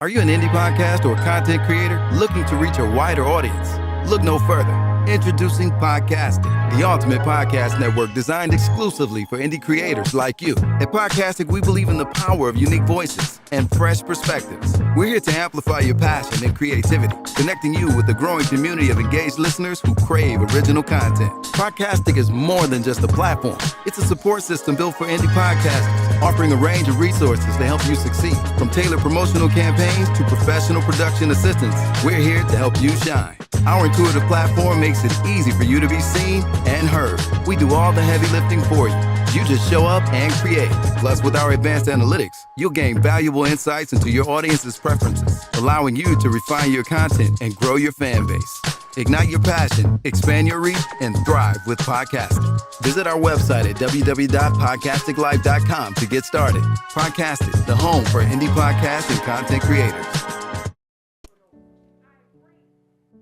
Are you an indie podcast or content creator looking to reach a wider audience? Look no further. Introducing Podcastic, the ultimate podcast network designed exclusively for indie creators like you. At Podcastic, we believe in the power of unique voices and fresh perspectives. We're here to amplify your passion and creativity, connecting you with a growing community of engaged listeners who crave original content. Podcastic is more than just a platform. It's a support system built for indie podcasters, offering a range of resources to help you succeed. From tailored promotional campaigns to professional production assistance, we're here to help you shine. Our intuitive platform makes it easy for you to be seen and heard. We do all the heavy lifting for you. You just show up and create. Plus, with our advanced analytics, you'll gain valuable insights into your audience's preferences, allowing you to refine your content and grow your fan base. Ignite your passion, expand your reach, and thrive with podcasting. Visit our website at www.podcasticlife.com to get started. Podcastic, the home for indie podcasts and content creators.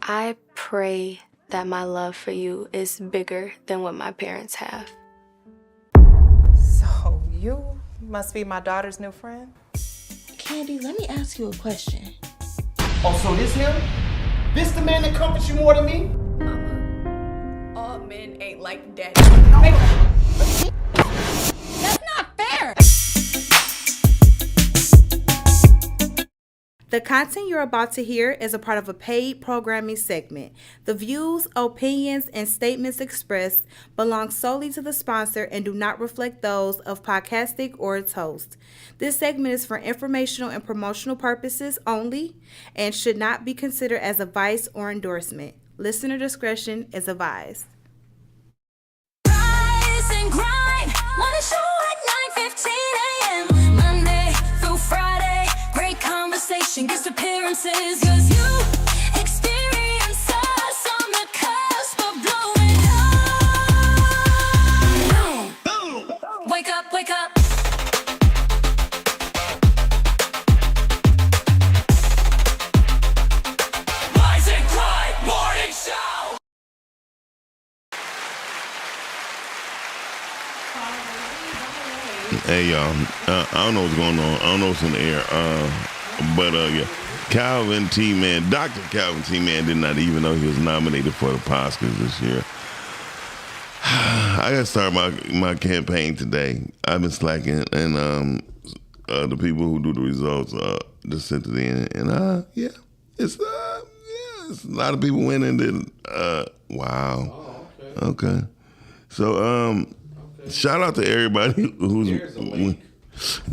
I pray that my love for you is bigger than what my parents have. So you must be my daughter's new friend? Candy, let me ask you a question. Oh, so this him? This the man that comforts you more than me? Mama, all men ain't like daddy. That's not fair! The content you're about to hear is a part of a paid programming segment. The views, opinions, and statements expressed belong solely to the sponsor and do not reflect those of Podcastic or its host. This segment is for informational and promotional purposes only and should not be considered as advice or endorsement. Listener discretion is advised. Rise and grind, wanna show at 9:15 a.m. Monday through Friday, great conversation, guest appearances, 'cause you experience us on the cusp of blowing up. Boom. Wake up, wake up. Rise and grind, morning show. Hey y'all, I don't know what's going on. I don't know what's in the air. But yeah, Calvin T. Man, Dr. Calvin T. Man did not even know he was nominated for the Oscars this year. I got to start my campaign today. I've been slacking, and the people who do the results just sent it in, and it's a lot of people winning. Wow. Oh, Okay. So shout out to everybody who's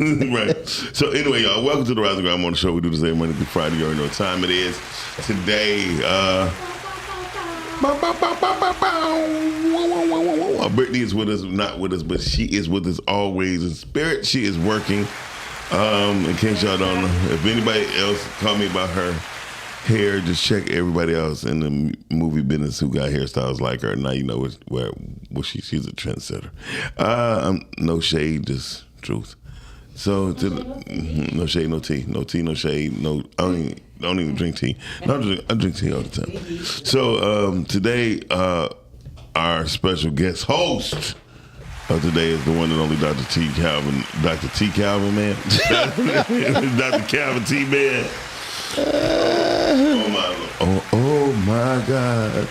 right. So anyway, y'all, welcome to the Rise and Grind Morning Show. We do this every Monday through Friday. You already know what time it is. Today, Brittany is with us, not with us, but she is with us always in spirit. She is working. In case y'all don't know, if anybody else call me about her hair, just check everybody else in the movie business who got hairstyles like her. Now you know where she's a trendsetter. No shade, just truth. So no shade, no tea, no shade, no. I don't even drink tea. No, I drink tea all the time. So today, our special guest host of today is the one and only Dr. T. Calvin, Dr. T. Calvin, man, Dr. Calvin T. Man. Oh my God.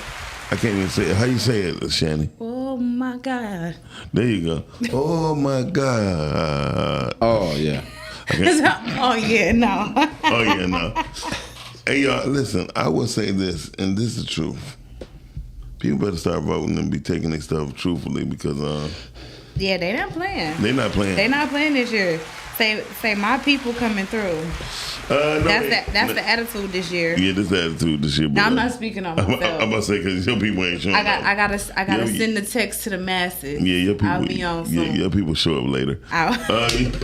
I can't even say it. How you say it, Shani? Oh my God. There you go. Oh my God. Oh, yeah. Okay. Oh yeah, no. Oh yeah, no. Hey y'all, listen, I will say this, and this is the truth. People better start voting and be taking their stuff truthfully because Yeah, they not playing. they're not playing. They not playing this year. Say my people coming through. No, That's the attitude this year. Yeah, this attitude this year. Now, I'm not speaking on myself. I'm about to say because your people ain't showing I up. gotta Yeah, send the text to the masses. Yeah, your people. I'll be on soon. Yeah, your people show up later.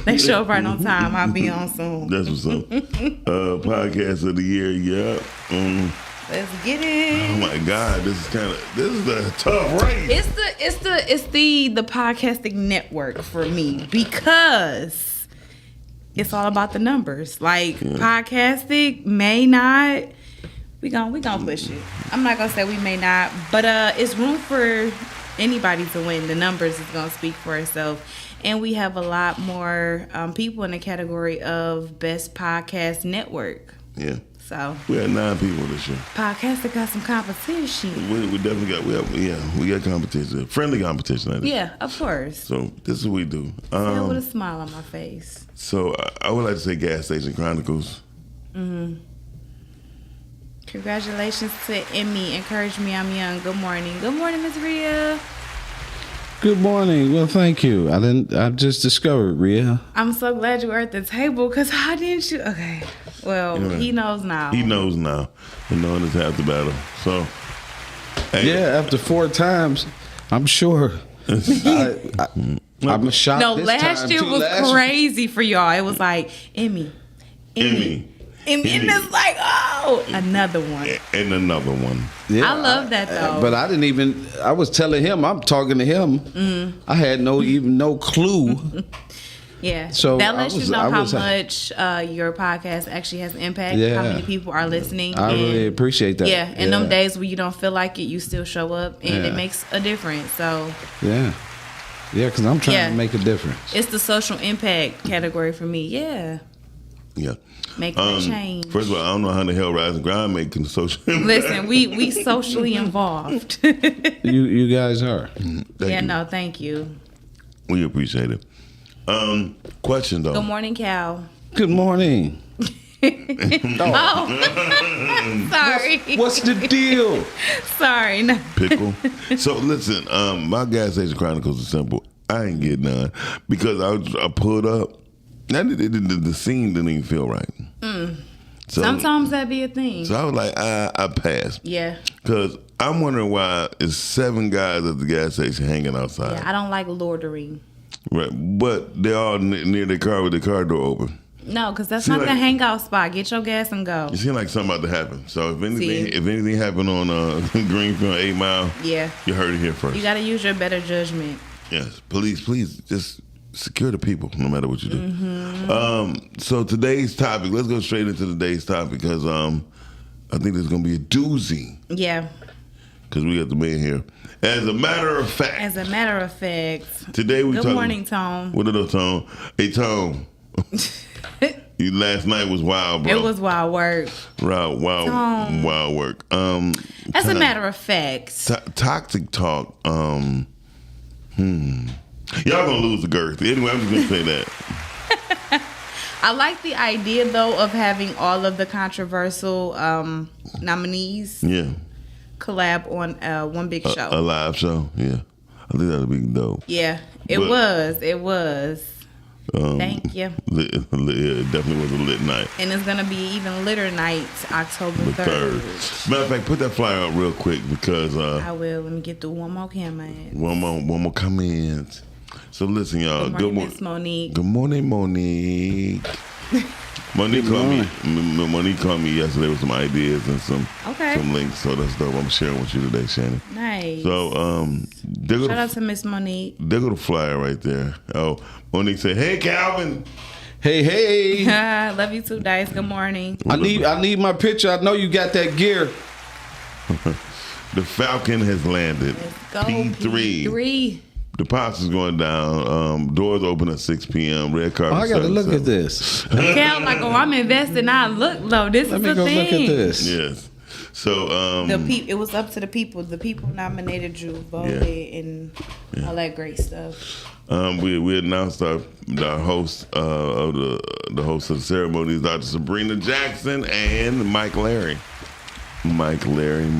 They show up right on time. I'll be on soon. That's what's up. Podcast of the year, yeah. Let's get it. Oh my God, this is the tough race. It's the podcasting network for me because it's all about the numbers. Like podcasting may not. We gonna push it. I'm not gonna say we may not, but it's room for anybody to win. The numbers is going to speak for itself. And we have a lot more people in the category of Best Podcast Network. Yeah. So we had 9 people this year. Podcaster got some competition. We definitely got we got competition, friendly competition. I think. Yeah, of course. So this is what we do. Still with a smile on my face. So I would like to say Gas Station Chronicles. Congratulations to Emmy. Encourage me, I'm young. Good morning. Good morning, Miss Rhea. Good morning. Well, thank you. I just discovered Rhea. I'm so glad you were at the table, because how didn't you? Okay. Well, he knows now. He knows now. And knowing is half the battle. So. Hey. Yeah, after 4 times, I'm sure. I'm shocked. No, this last time year too. was crazy for y'all. It was like, Emmy. And it's like, oh, another one. And another one. Yeah, I love that though. But I didn't even. I was telling him. I'm talking to him. I had no clue. Yeah. So that lets you know how much your podcast actually has impact. Yeah. How many people are listening. I really appreciate that. Yeah. And them days where you don't feel like it, you still show up, and it makes a difference. So. Yeah. Yeah, because I'm trying to make a difference. It's the social impact category for me. Yeah. Yeah. Making a change. First of all, I don't know how the hell Rise and Grind making social impact. Listen, we socially involved. You guys are. Thank you. We appreciate it. Question though. Good morning, Cal. Good morning. Sorry. What's the deal? Sorry. No. Pickle. So listen, my Gas Station Chronicles is simple. I ain't get none because I pulled up. The scene didn't even feel right. So, sometimes that be a thing. So I was like, I passed. Yeah. Because I'm wondering why it's 7 guys at the gas station hanging outside. Yeah, I don't like loitering. Right, but they're all near their car with the car door open. No, because that's not the hangout spot. Get your gas and go. It seems like something about to happen. So if anything happened on Greenfield 8 Mile, you heard it here first. You got to use your better judgment. Yes, please just secure the people, no matter what you do. So today's topic, let's go straight into today's topic because I think there's going to be a doozy. Yeah. Because we got the man here. As a matter of fact. Today we Good morning, Tone. What up, Tone? Hey, Tone. Last night was wild, bro. It was wild work. Wild work. As a matter of fact. Toxic talk. Y'all gonna lose the girth. Anyway, I'm just gonna say that. I like the idea though of having all of the controversial nominees. Yeah. Collab on one big show. A live show. Yeah. I think that'd be dope. Yeah. It was. Thank you. It definitely was a lit night. And it's going to be even litter night, October 3rd. Matter of fact, put that flyer out real quick because... I will. Let me get through one more comment. One more comment. So listen, y'all. Good morning, Miss Monique. Good morning, Monique. Monique called me yesterday with some ideas and some links. So that's dope. I'm sharing with you today, Shannon. Nice. So shout out to Miss Monique. There go the flyer right there. Oh, Monique said, "Hey, Calvin." Hey. Love you too, Dice. Good morning. I need my picture. I know you got that gear. The Falcon has landed. Let's go. P3. The pops is going down. Doors open at 6 p.m. Red carpet. I got to look at this. Cal, like, I'm invested. I look though. This Let is me the go thing. look at this. Yes. So it was up to the people. The people nominated you, voted, and all that great stuff. We announced our host of the host of the ceremony is Dr. Sabrina Jackson and Mike Larry. Mike Larry. And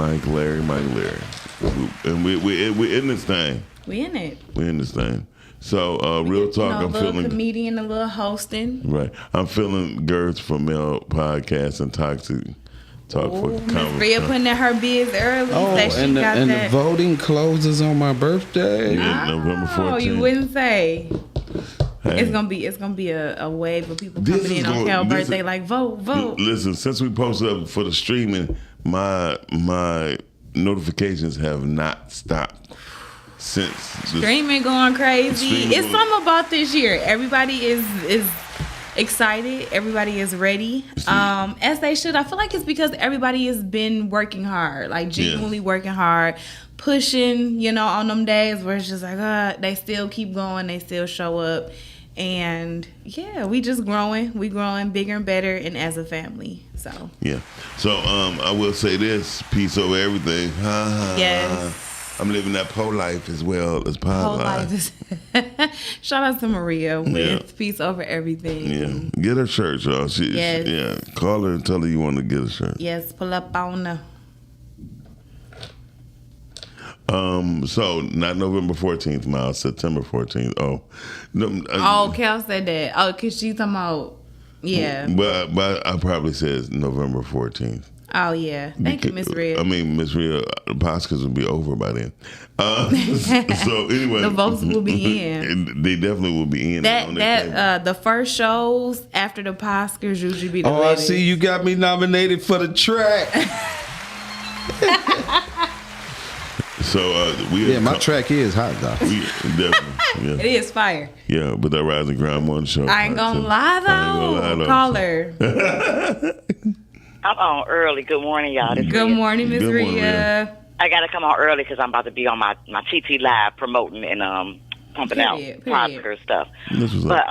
we're in this thing. We in it. We're in this thing. So real talk, I'm feeling a comedian, a little hosting. Right. I'm feeling Girth for Male podcast and Toxic Talk for Conversation. Rhea putting in her bids early. The voting closes on my birthday. Yeah, November 14th. Oh, you wouldn't say. Hey. It's gonna be a wave of people coming in on Cal's birthday, like vote. Listen, since we posted up for the streaming, my notifications have not stopped. Since streaming going crazy. It's something about this year. Everybody is excited. Everybody is ready. As they should. I feel like it's because everybody has been working hard, like genuinely working hard, pushing, on them days where it's just like, they still keep going, they still show up. And we just growing. We growing bigger and better and as a family. So I will say this, peace over everything. Yes. I'm living that po life as well as pod life. Shout out to Maria with peace over everything. Yeah, get her shirt, y'all. Call her and tell her you want to get a shirt. Yes, pull up on her. So not November 14th, Miles, September 14th. Cal said that. Oh, cause she's talking about But I probably said November 14th. Oh yeah, thank you, Miss Rhea. I mean, Miss Rhea, the Oscars will be over by then. So anyway, the votes will be in. They definitely will be in. The first shows after the Oscars usually be the latest. I see you got me nominated for the track. So my track is hot though. It is fire. Yeah, but that Rise and Grind Morning Show. I ain't gonna lie though. Call her. I'm on early. Good morning, y'all. Good morning, Miss Rhea. I gotta come on early because I'm about to be on my TT Live promoting and pumping out Oscar stuff. But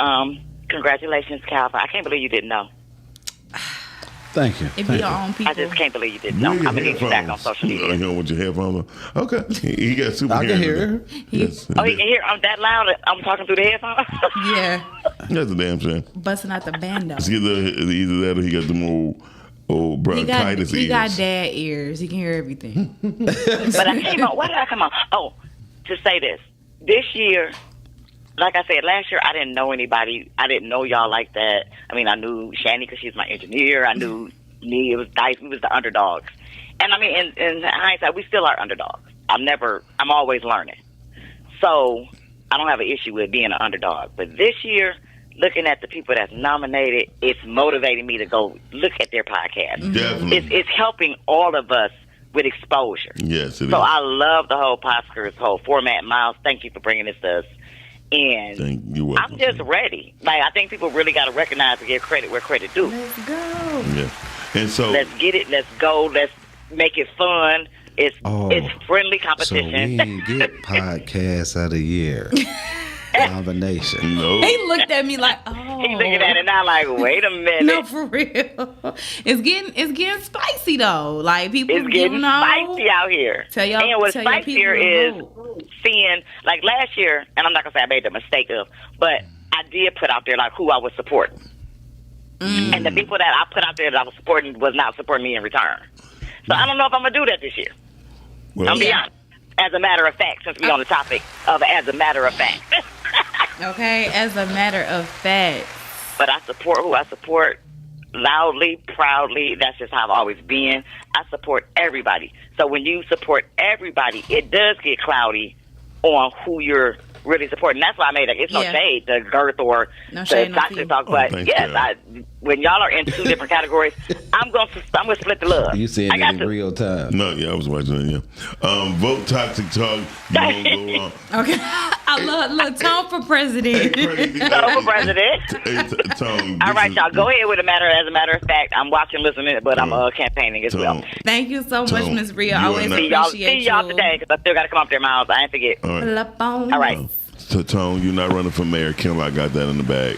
congratulations, Calvin. I can't believe you didn't know. Thank you. If your own people. I just can't believe you didn't know. I'm gonna get you back on social media. You know, with your headphones on. Okay. He got super I can hear her. Yes. Oh, he can hear. I'm that loud. I'm talking through the headphones. Yeah. That's a damn shame. Busting out the bando. It's either that or he got them old bronchitis ears. He got dad ears. He can hear everything. But I came on. Why did I come on? Oh, to say this. This year, like I said, last year I didn't know anybody. I didn't know y'all like that. I mean, I knew Shani because she's my engineer. I knew me. It was Dice. We was the underdogs. And I mean, in hindsight, we still are underdogs. I'm always learning. So I don't have an issue with being an underdog. But this year, looking at the people that's nominated, it's motivating me to go look at their podcast. Definitely. It's helping all of us with exposure. Yes, it is. So I love the whole Oscars, whole format. Miles, thank you for bringing this to us. And you're welcome. I'm just ready. Like, I think people really got to recognize and give credit where credit due. Let's go. Yeah. And so let's get it. Let's go. Let's make it fun. It's friendly competition. So we ain't get podcast of the year combination. No. He looked at me like, He's looking at it now like, wait a minute. No, for real. It's getting spicy though. Like people, it's getting spicy out here. Tell y'all. And what's spicier is seeing, like last year, and I'm not gonna say I made the mistake of, but I did put out there like who I was supporting, and the people that I put out there that I was supporting was not supporting me in return. So I don't know if I'm gonna do that this year. Well, I'm be honest. As a matter of fact, since we're on the topic of as a matter of fact. Okay, as a matter of fact. But I support who I support loudly, proudly. That's just how I've always been. I support everybody. So when you support everybody, it does get cloudy on who you're really supporting. That's why I made it. It's no shade to Girth or to Toxic Talk. But when y'all are in two different categories, I'm gonna split the love. You seeing it in real time? No, I was watching it. Yeah. Vote Toxic Talk. You won't go wrong. Okay, I love Tone for president. Tone for president. Tone. All right, y'all. Go ahead with as a matter of fact. I'm watching, listening, but I'm campaigning as well. Thank you so much, Miss Rhea. I always appreciate see y'all today because I still got to come up there, Miles. I ain't forget. All right. So, Tone, you're not running for mayor. Kim, I got that in the bag.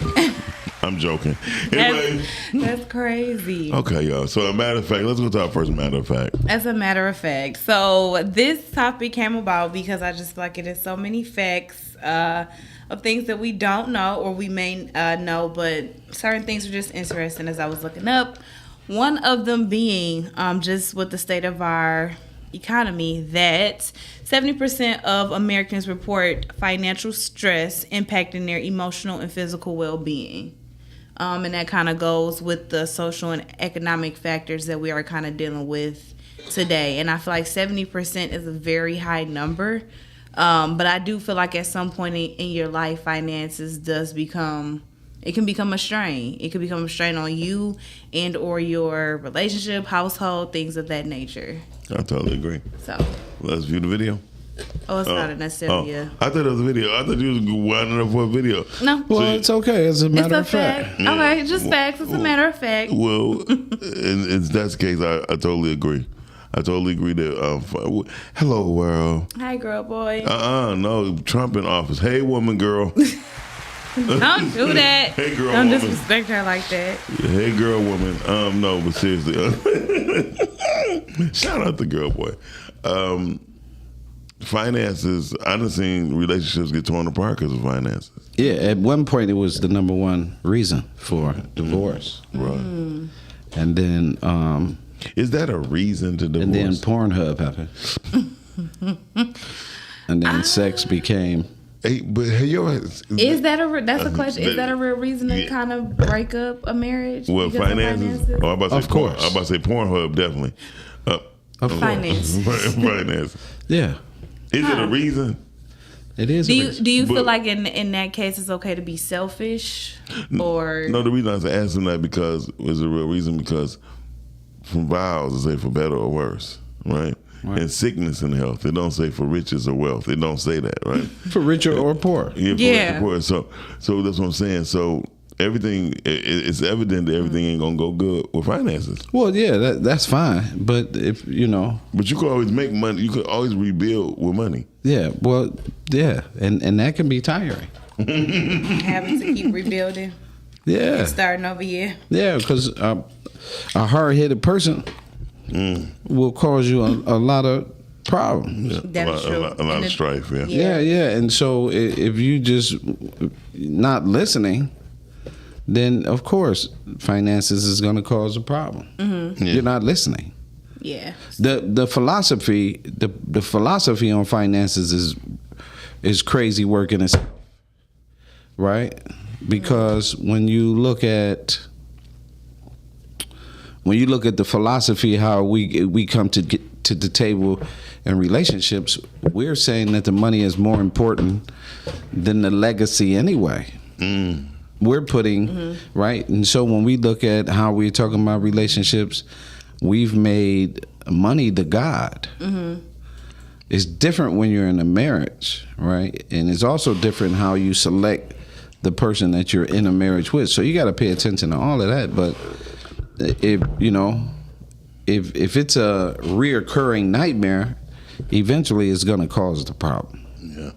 I'm joking. Anyway. That's crazy. Okay, y'all. So, a matter of fact, let's go to our first matter of fact. As a matter of fact. So, this topic came about because I just feel like it is so many facts of things that we don't know or we may know, but certain things are just interesting as I was looking up. One of them being just with the state of our economy, that 70% of Americans report financial stress impacting their emotional and physical well-being. And that kind of goes with the social and economic factors that we are kind of dealing with today. And I feel like 70% is a very high number. But I do feel like at some point in your life, finances can become a strain. It can become a strain on you and or your relationship, household, things of that nature. I totally agree. So let's view the video. Oh, it's not necessarily a... I thought it was a video. I thought you was winding up for a video. No. Well, it's okay. It's a matter It's a of fact. fact. Okay, just facts. It's a matter of fact. Well, in that's the case, I totally agree. I totally agree that. Hello, world. Hi, girl, boy. No, Trump in office. Hey, woman, girl. Don't do that. Hey, girl, Don't woman. disrespect her like that. Hey, girl, woman. No, but seriously, shout out to girl boy. Finances. I done seen relationships get torn apart because of finances. Yeah, at one point it was the number one reason for divorce. Right. And then is that a reason to divorce? and then Pornhub happened. And then sex became. Hey, but Is that that's a question? Is that a real reason to kind of break up a marriage? Well, because of finances. Oh, I'm about to say Of course. I'm about to say Pornhub definitely. Finances. Finances. Yeah, Is it a reason? it is. Do you feel like in that case it's okay to be selfish or No, the reason I was asking that because was a real reason because from vows it say for better or worse, right? And sickness and health. It don't say for riches or wealth. It don't say that, right? For richer or poor. Yeah, for rich or poor. So that's what I'm saying. So everything it's evident that everything ain't gonna go good with finances. Well, yeah, that's fine. But if but you could always make money. You could always rebuild with money. Yeah, well, yeah, and that can be tiring. having to keep rebuilding? Yeah, Starting over here. yeah, because a hard-headed person will cause you a lot of problems. Yeah, That's true. a lot of strife. Yeah. Yeah, and so if you just not listening, then of course finances is going to cause a problem. Mm-hmm. You're not listening. Yeah. The philosophy the philosophy on finances is crazy work in itself, right? Because when you look at the philosophy how we come to get to the table in relationships, we're saying that the money is more important than the legacy anyway. We're putting right, and so when we look at how we're talking about relationships, we've made money the God. It's different when you're in a marriage, right? And it's also different how you select the person that you're in a marriage with. So you got to pay attention to all of that. But if it's a reoccurring nightmare, eventually it's going to cause the problem. Yeah.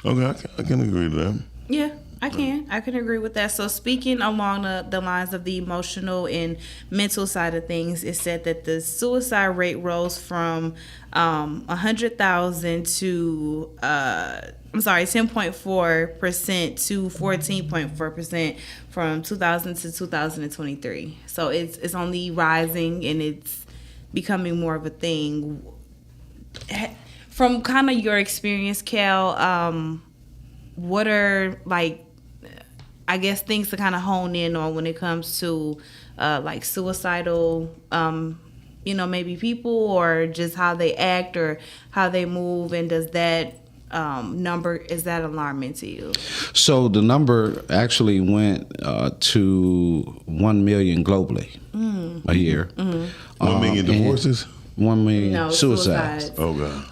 Okay, I can agree to that. Yeah, I can agree with that. So speaking along the lines of the emotional and mental side of things, it said that the suicide rate rose from 100,000 to 10.4% to 14.4% from 2000 to 2023. So it's only rising and it's becoming more of a thing. From kind of your experience, Cal, what are I guess things to kind of hone in on when it comes to like suicidal maybe people, or just how they act or how they move, and does that number, is that alarming to you? So the number actually went to 1 million globally a year. 1 million divorces? 1 million suicides. Oh God.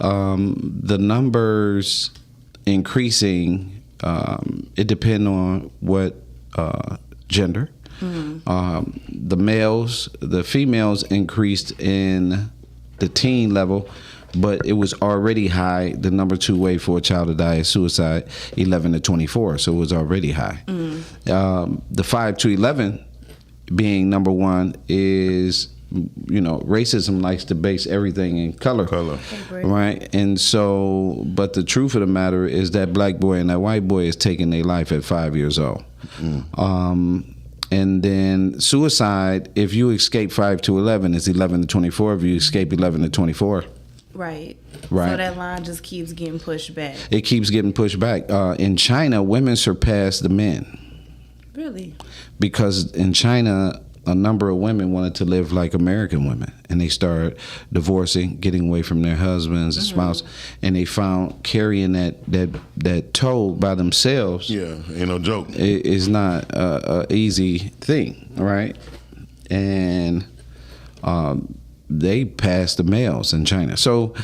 The numbers increasing. It depends on what gender. The females increased in the teen level, but it was already high. The number 2 way for a child to die is suicide, 11 to 24. So it was already high. The 5 to 11 being number 1 is, racism likes to base everything in color. Right? And so, but the truth of the matter is that black boy and that white boy is taking their life at 5 years old. And then suicide, if you escape 5 to 11, is 11 to 24. If you escape 11 to 24. Right. So Right. that line just keeps getting pushed back. It keeps getting pushed back. In China, women surpass the men. Really? Because in China, a number of women wanted to live like American women, and they started divorcing, getting away from their husbands and spouse, and they found carrying that toll by themselves. Yeah, ain't no joke. Is not a easy thing, right? And they pass the males in China. So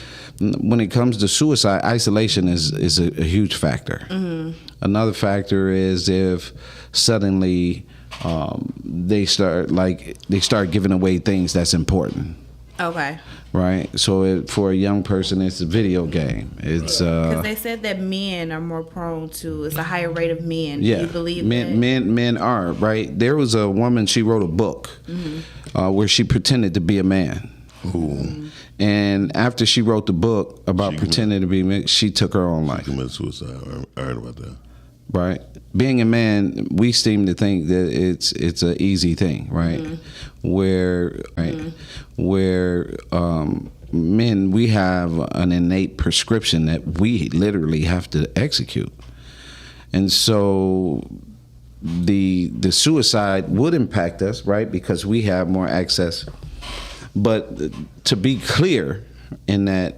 when it comes to suicide, isolation is a huge factor. Another factor is if suddenly they start giving away things that's important. Okay. Right. So for a young person, it's a video game. It's because they said that men are more prone to. It's a higher rate of men. Yeah. Do you believe men are right. There was a woman. She wrote a book where she pretended to be a man. Ooh. And after she wrote the book about pretending to be a man, she took her own life. She committed suicide. I heard about that. Right. Being a man, we seem to think that it's an easy thing, right? Where men, we have an innate prescription that we literally have to execute. And so the suicide would impact us, right? Because we have more access. But to be clear in that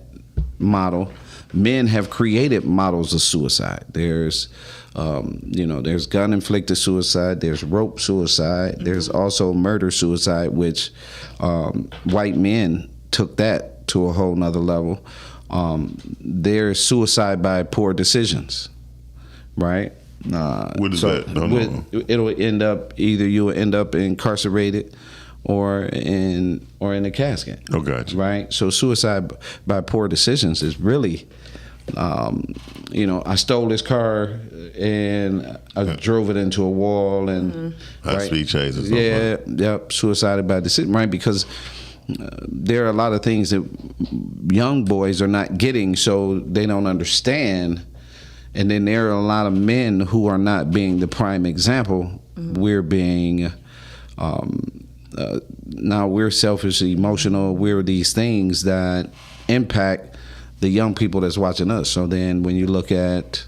model, men have created models of suicide. There's there's gun-inflicted suicide, there's rope suicide, there's also murder-suicide, which white men took that to a whole nother level. There's suicide by poor decisions, right? What is that? It'll end up, either you will end up incarcerated or in a casket. Oh, gotcha. Right? So suicide by poor decisions is really... I stole this car and I drove it into a wall and speed chase or something. Suicided by decision, right? Because there are a lot of things that young boys are not getting, so they don't understand. And then there are a lot of men who are not being the prime example. We're being now we're selfish, emotional. We're these things that impact the young people that's watching us. So then when you look at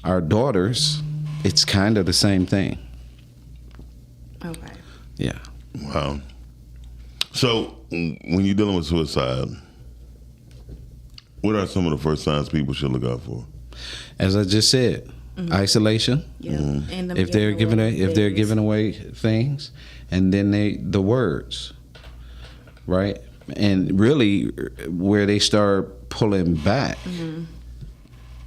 our daughters, it's kind of the same thing. Okay. Yeah. Wow. So when you're dealing with suicide, what are some of the first signs people should look out for? As I just said, isolation. Yeah. And if they're giving away things, and then the words, right? And really, where they start pulling back,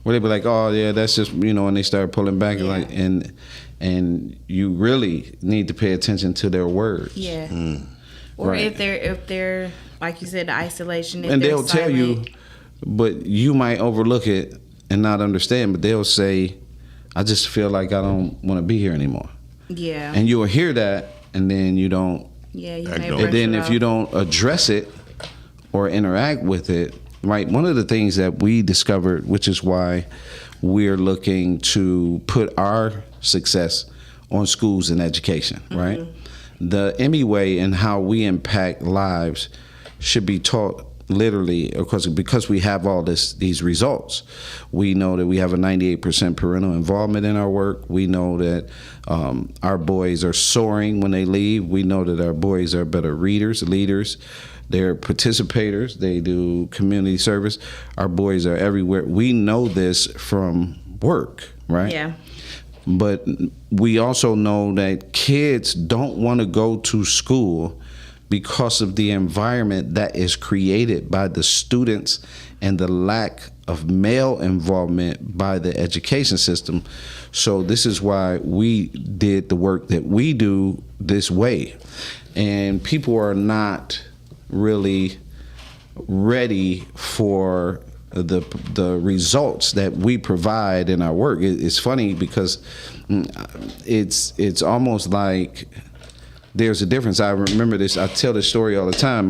where they be like, "Oh yeah, that's just," and they start pulling back, and you really need to pay attention to their words. Yeah. Or right. if they're like you said, the isolation, and they'll tell you, but you might overlook it and not understand. But they'll say, "I just feel like I don't want to be here anymore." Yeah. And you'll hear that, and then you don't. Yeah, you and then if you don't address it or interact with it, right? One of the things that we discovered, which is why we're looking to put our success on schools and education, right? The Emmy way and how we impact lives should be taught literally, of course, because we have all these results. We know that we have a 98% parental involvement in our work. We know that our boys are soaring when they leave. We know that our boys are better readers, leaders. They're participators. They do community service. Our boys are everywhere. We know this from work, right? Yeah. But we also know that kids don't want to go to school because of the environment that is created by the students and the lack of male involvement by the education system. So this is why we did the work that we do this way. And people are not really ready for the results that we provide in our work. It's funny because it's almost like there's a difference. I remember this. I tell this story all the time.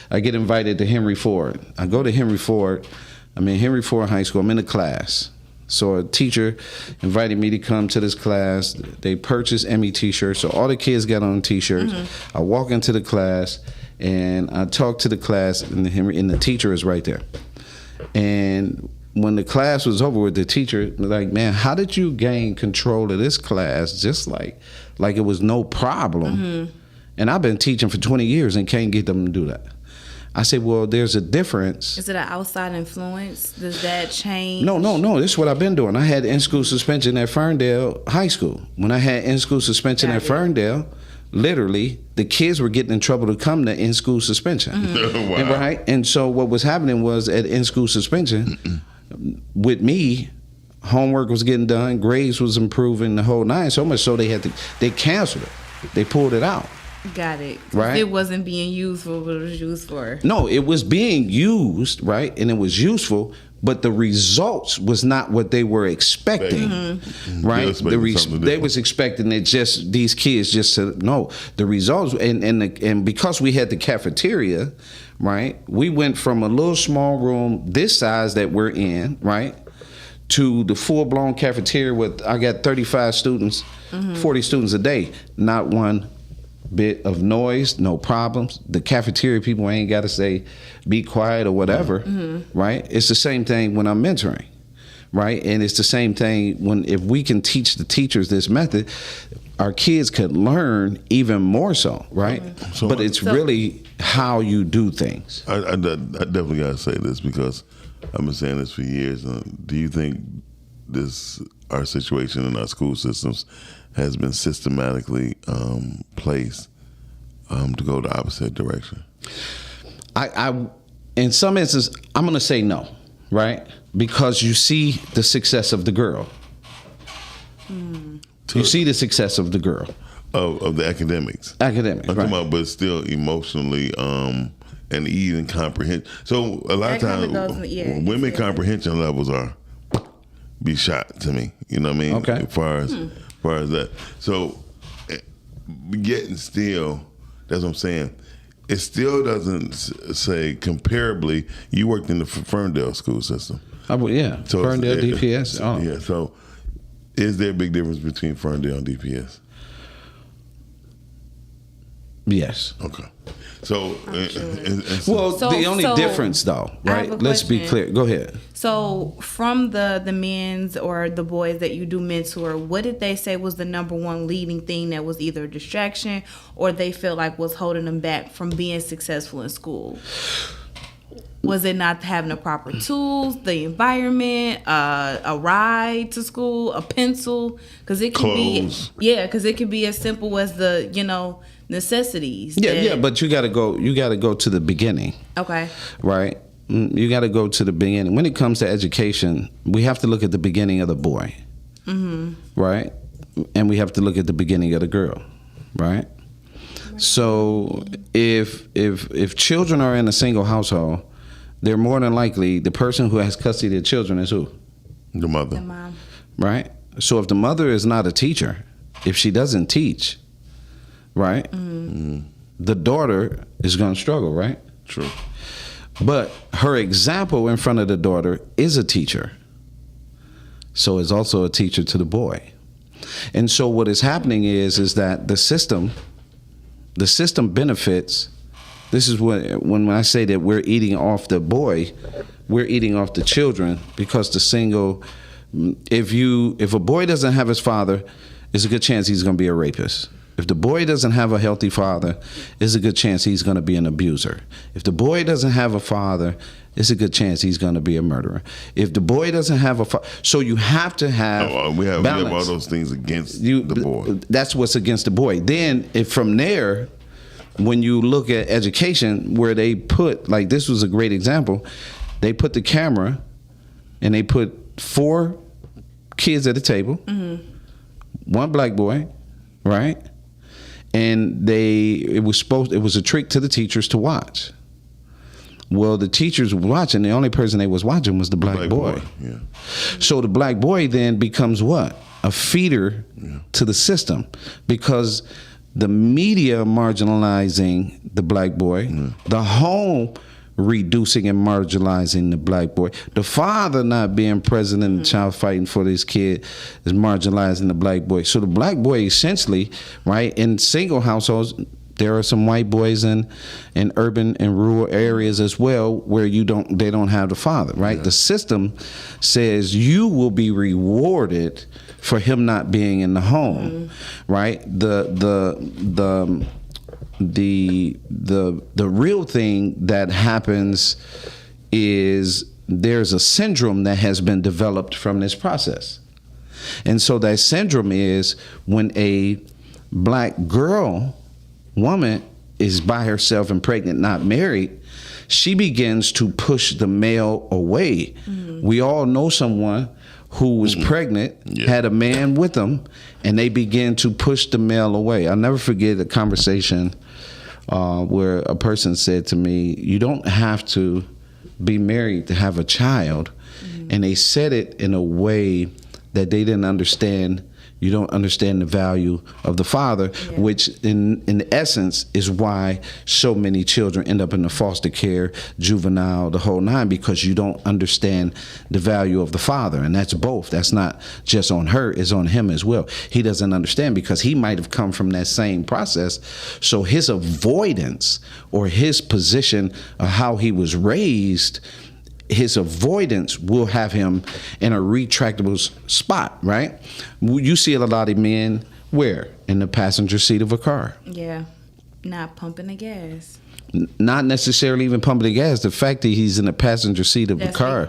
I get invited to Henry Ford. I go to Henry Ford. I'm in Henry Ford High School. I'm in a class. So a teacher invited me to come to this class. They purchased Emmy t-shirts. So all the kids got on t-shirts. I walk into the class and I talk to the class, and the teacher is right there. And when the class was over with, the teacher was like, "Man, how did you gain control of this class just like it was no problem?" And I've been teaching for 20 years and can't get them to do that. I said, well, there's a difference. Is it an outside influence? Does that change? No. This is what I've been doing. I had in-school suspension at Ferndale High School. When I had in-school suspension at Ferndale, literally, the kids were getting in trouble to come to in-school suspension. Wow. And, right? And so what was happening was at in-school suspension, with me, homework was getting done, grades was improving, the whole nine, so much so they canceled it. They pulled it out. Got it. Right. It wasn't being used for what it was used for. No, it was being used, right? And it was useful, but the results was not what they were expecting, right? They was expecting it just, these kids just to, no, the results, and because we had the cafeteria, right? We went from a little small room, this size that we're in, right? To the full-blown cafeteria with, I got 35 students, 40 students a day, not one bit of noise, no problems. The cafeteria people ain't got to say, be quiet or whatever, right? It's the same thing when I'm mentoring, right? And it's the same thing if we can teach the teachers this method, our kids could learn even more so, right? But it's really how you do things. I definitely got to say this because I've been saying this for years. Do you think our situation in our school systems has been systematically placed to go the opposite direction? I in some instances, I'm going to say no, right? Because you see the success of the girl. You see the success of the girl. Of the academics. Academics, I'm talking about, but still emotionally and even comprehension. So a lot of times, women comprehension levels be shot to me. You know what I mean? Okay. As far as that. So getting still, that's what I'm saying. It still doesn't say comparably. You worked in the Ferndale school system. Yeah. So Ferndale, DPS. Yeah. So is there a big difference between Ferndale and DPS? Yes. Okay. So, the only difference, though, right? Let's be clear. Go ahead. So, from the men's or the boys that you do mentor, what did they say was the number one leading thing that was either a distraction or they felt like was holding them back from being successful in school? Was it not having the proper tools, the environment, a ride to school, a pencil? Because it can be as simple as the necessities. Yeah, but you got to go to the beginning. Okay. Right. You got to go to the beginning. When it comes to education, we have to look at the beginning of the boy. Right, and we have to look at the beginning of the girl. Right. So if children are in a single household, they're more than likely the person who has custody of the children is who? The mother. The mom. Right? So if the mother is not a teacher, if she doesn't teach, right? The daughter is going to struggle, right? True. But her example in front of the daughter is a teacher. So it's also a teacher to the boy. And so what is happening is that the system benefits. This is when I say that we're eating off the boy, we're eating off the children, because if a boy doesn't have his father, there's a good chance he's going to be a rapist. If the boy doesn't have a healthy father, there's a good chance he's going to be an abuser. If the boy doesn't have a father, it's a good chance he's going to be a murderer. If the boy doesn't have a father, so you have to have we have balance. all those things against the boy. That's what's against the boy. Then from there, when you look at education, where they put, like this was a great example, they put the camera and they put 4 kids at the table, 1 black boy, right? And it was a trick to the teachers to watch. Well, the teachers were watching, the only person they was watching was the black boy. Yeah. So the black boy then becomes what? A feeder to the system, because the media marginalizing the black boy, the home reducing and marginalizing the black boy, the father not being present and the child fighting for this kid is marginalizing the black boy. So the black boy essentially, right, in single households, there are some white boys in urban and rural areas as well where they don't have the father, right? Yeah. The system says you will be rewarded for him not being in the home, right? The real thing that happens is there's a syndrome that has been developed from this process. And so that syndrome is when a black girl woman is by herself and pregnant, not married, she begins to push the male away. We all know someone who was pregnant, had a man with them, and they began to push the male away. I'll never forget a conversation where a person said to me, you don't have to be married to have a child. And they said it in a way that they didn't understand. You don't understand the value of the father, which in essence is why so many children end up in the foster care, juvenile, the whole nine, because you don't understand the value of the father. And that's both. That's not just on her, it's on him as well. He doesn't understand because he might have come from that same process. So his avoidance or his position of how he was raised, his avoidance will have him in a retractable spot, right? You see a lot of men where? In the passenger seat of a car. Yeah. Not pumping the gas. Not necessarily even pumping the gas. The fact that he's in the passenger seat of a car,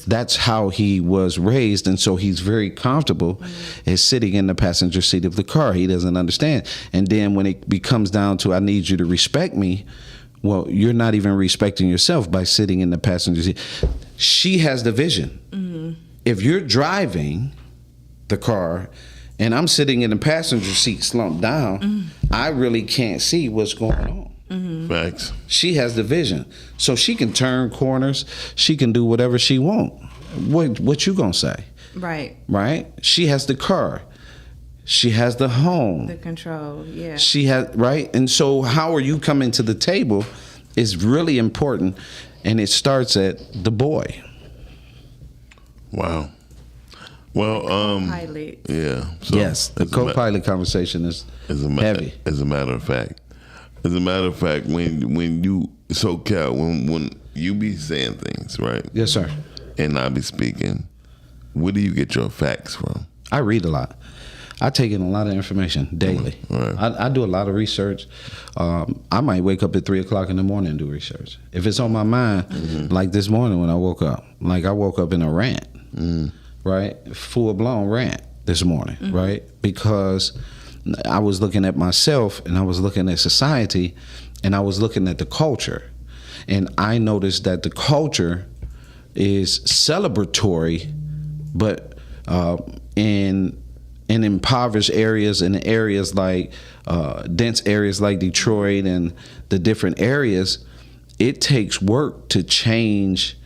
that's how he was raised. And so he's very comfortable as sitting in the passenger seat of the car. He doesn't understand. And then when it becomes down to, I need you to respect me, well, you're not even respecting yourself by sitting in the passenger seat. She has the vision. If you're driving the car and I'm sitting in the passenger seat slumped down, I really can't see what's going on. Facts. She has the vision. So she can turn corners. She can do whatever she wants. What you gonna say? Right. Right? She has the car. She has the home. The control, yeah. She has, right? And so how are you coming to the table is really important, and it starts at the boy. Wow. Well, co-pilot. Yeah. So yes, the co-pilot conversation is heavy. As a matter of fact, when you, so Cal, when you be saying things, right? Yes, sir. And I be speaking, where do you get your facts from? I read a lot. I take in a lot of information daily. Right. I do a lot of research. I might wake up at 3 o'clock in the morning and do research. If it's on my mind, like this morning when I woke up, like I woke up in a rant, right? Full blown rant this morning, right? Because I was looking at myself and I was looking at society and I was looking at the culture. And I noticed that the culture is celebratory, but in impoverished areas, in areas like dense areas like Detroit and the different areas, it takes work to change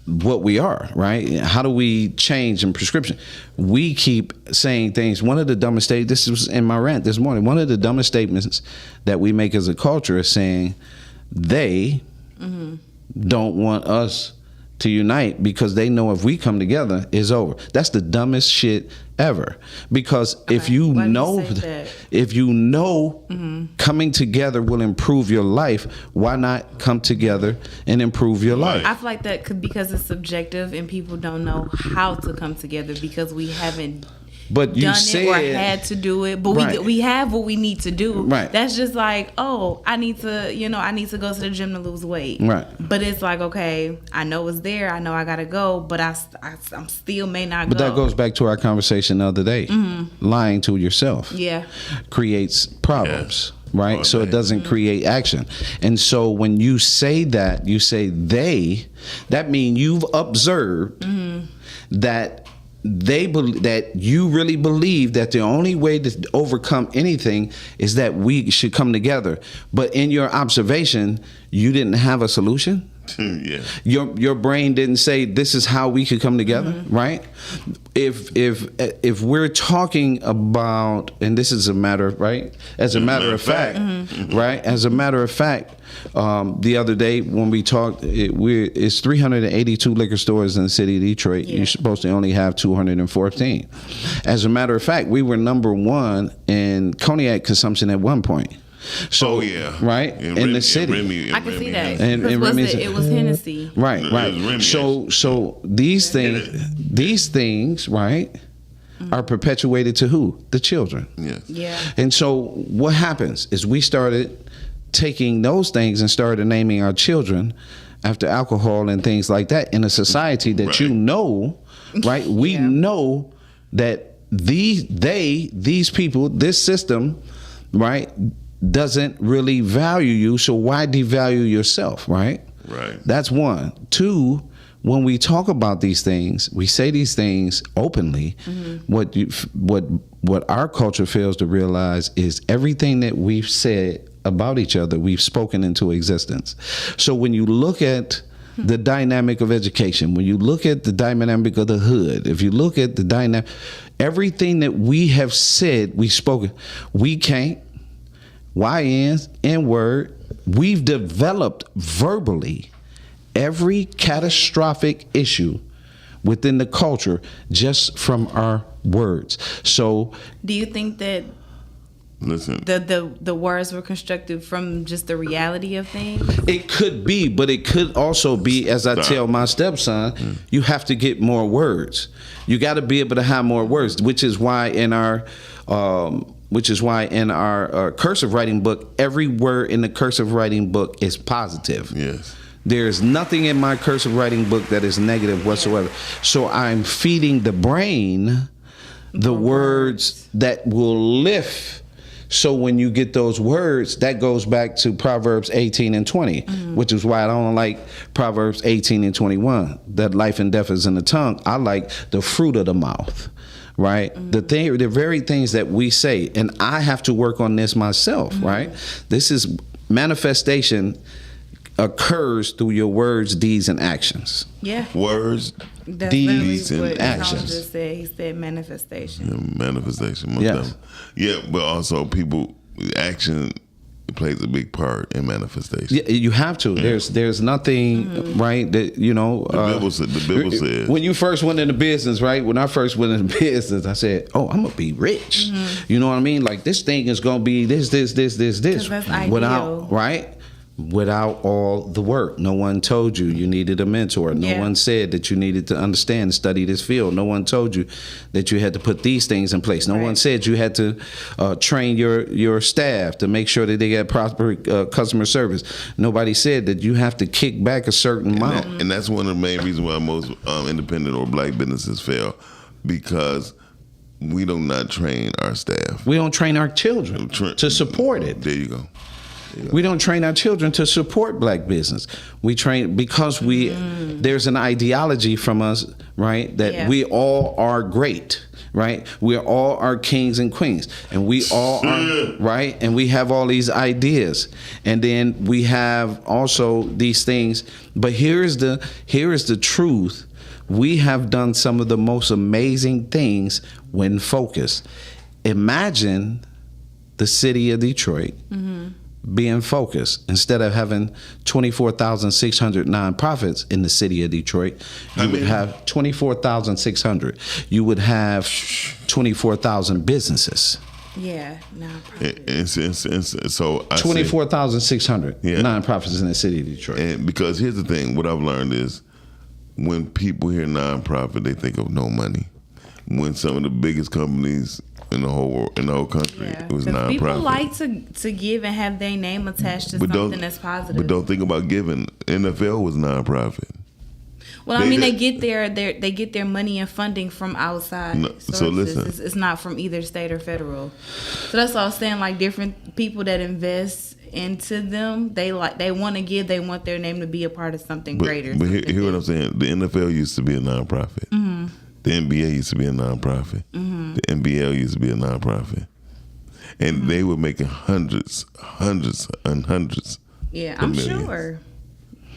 what we are, right? How do we change in prescription? We keep saying things. One of the dumbest statements, this was in my rant this morning, one of the dumbest statements that we make as a culture is saying they don't want us to unite because they know if we come together, it's over. That's the dumbest shit ever. Because if you know coming together will improve your life, why not come together and improve your life? I feel like that could, because it's subjective and people don't know how to come together because we haven't but you done said, it or had to do it, but we have what we need to do. Right. That's just like, oh, I need to go to the gym to lose weight. Right. But it's like, okay, I know it's there. I know I gotta go, but I'm still may not but go. That goes back to our conversation the other day. Lying to yourself creates problems. Yeah. Right? So it doesn't create action. And so when you say that, you say they, that means you've observed that that you really believe that the only way to overcome anything is that we should come together. But in your observation, you didn't have a solution. Yeah. Your brain didn't say this is how we could come together, right? If we're talking about, and this is a matter, right? As a matter of fact, right? As a matter of fact, the other day when we talked, it's 382 liquor stores in the city of Detroit. You're supposed to only have 214. As a matter of fact, we were number one in cognac consumption at one point. So, right in the city, I can see that. And it was Hennessy. Right. So these things, right, are perpetuated to who? The children. Yeah. And so what happens is we started taking those things and started naming our children after alcohol and things like that in a society that right? We know that these people, this system, right, doesn't really value you, so why devalue yourself, right? Right. That's one. Two, when we talk about these things, we say these things openly. What our culture fails to realize is everything that we've said about each other, we've spoken into existence. So when you look at the dynamic of education, when you look at the dynamic of the hood, if you look at the dynamic, everything that we have said, we've spoken. We can't, YNs, N-word, we've developed verbally every catastrophic issue within the culture just from our words. So do you think that the words were constructed from just the reality of things? It could be, but it could also be, as I tell my stepson, you have to get more words. You got to be able to have more words, which is why in our cursive writing book, every word in the cursive writing book is positive. Yes. There's nothing in my cursive writing book that is negative whatsoever. So I'm feeding the brain the words that will lift. So when you get those words, that goes back to Proverbs 18 and 20, which is why I don't like Proverbs 18 and 21, that life and death is in the tongue. I like the fruit of the mouth, right? The very things that we say, and I have to work on this myself, right? This is manifestation occurs through your words, deeds, and actions. Yeah. Words, deeds, and actions. Just said, he said manifestation. Yeah, manifestation. Yes. Yeah, but also action plays a big part in manifestation. Yeah, you have to. Yeah. There's nothing, right, that, you know. The Bible says. When you first went into business, right, when I first went into business, I said, oh, I'm going to be rich. You know what I mean? Like, this thing is going to be this. That's without, right? Without all the work. No one told you needed a mentor. No one said that you needed to understand and study this field. No one told you that you had to put these things in place. No one said you had to train your staff to make sure that they get proper customer service. Nobody said that you have to kick back a certain amount. And that's one of the main reasons why most independent or black businesses fail, because we do not train our staff. We don't train our children to support it. There you go. We don't train our children to support black business. We train because there's an ideology from us, right, that we all are great, right? We all are kings and queens, and we all are, right? And we have all these ideas, and then we have also these things. But here is the truth. We have done some of the most amazing things when focused. Imagine the city of Detroit being focused. Instead of having 24,600 nonprofits in the city of Detroit, you would have 24,600. You would have 24,000 businesses. Yeah, nonprofits. So 24,600 nonprofits in the city of Detroit. And because here's the thing, what I've learned is when people hear nonprofit, they think of no money. When some of the biggest companies in the whole country, it was nonprofit. People like to give and have their name attached to something that's positive. But don't think about giving. NFL was nonprofit. Well, they get their money and funding from outside. No, so listen, it's not from either state or federal. So that's what I was saying. Like, different people that invest into them, they want to give. They want their name to be a part of something greater. But hear what I'm saying. The NFL used to be a nonprofit. The NBA used to be a nonprofit. The NBL used to be a nonprofit. And they were making hundreds. Yeah, I'm sure.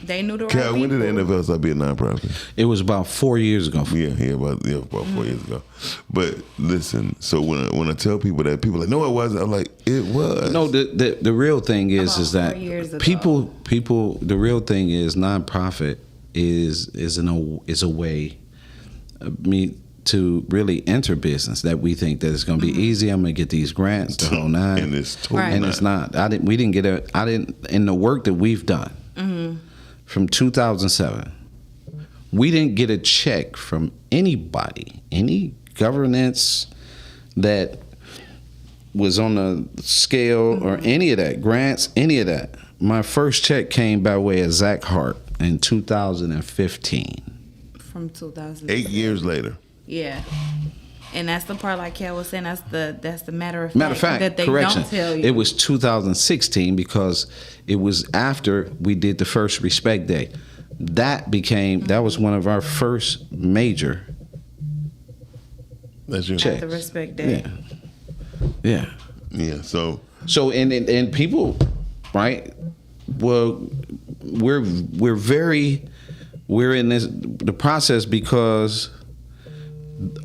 They knew the right Cal, when people. did the NFL start being a nonprofit? It was about 4 years ago. About 4 years ago. But listen, so when I tell people that, people are like, no, it wasn't. I'm like, it was. No, the real thing is that people. The real thing is nonprofit is a way to really enter business that we think that it's going to be easy. I'm going to get these grants, the whole nine, and it's totally and it's not. We didn't get it. In the work that we've done from 2007, we didn't get a check from anybody, any governance that was on the scale or any of that, grants, any of that. My first check came by way of Zach Hart in 2015. From 2000. 8 years later. Yeah. And that's the part, like Kel was saying, that's the matter of fact that they correction. don't tell you. It was 2016 because it was after we did the first Respect Day. That was one of our first major checks. The Respect Day. Yeah. So and people, right? Well, we're in the process because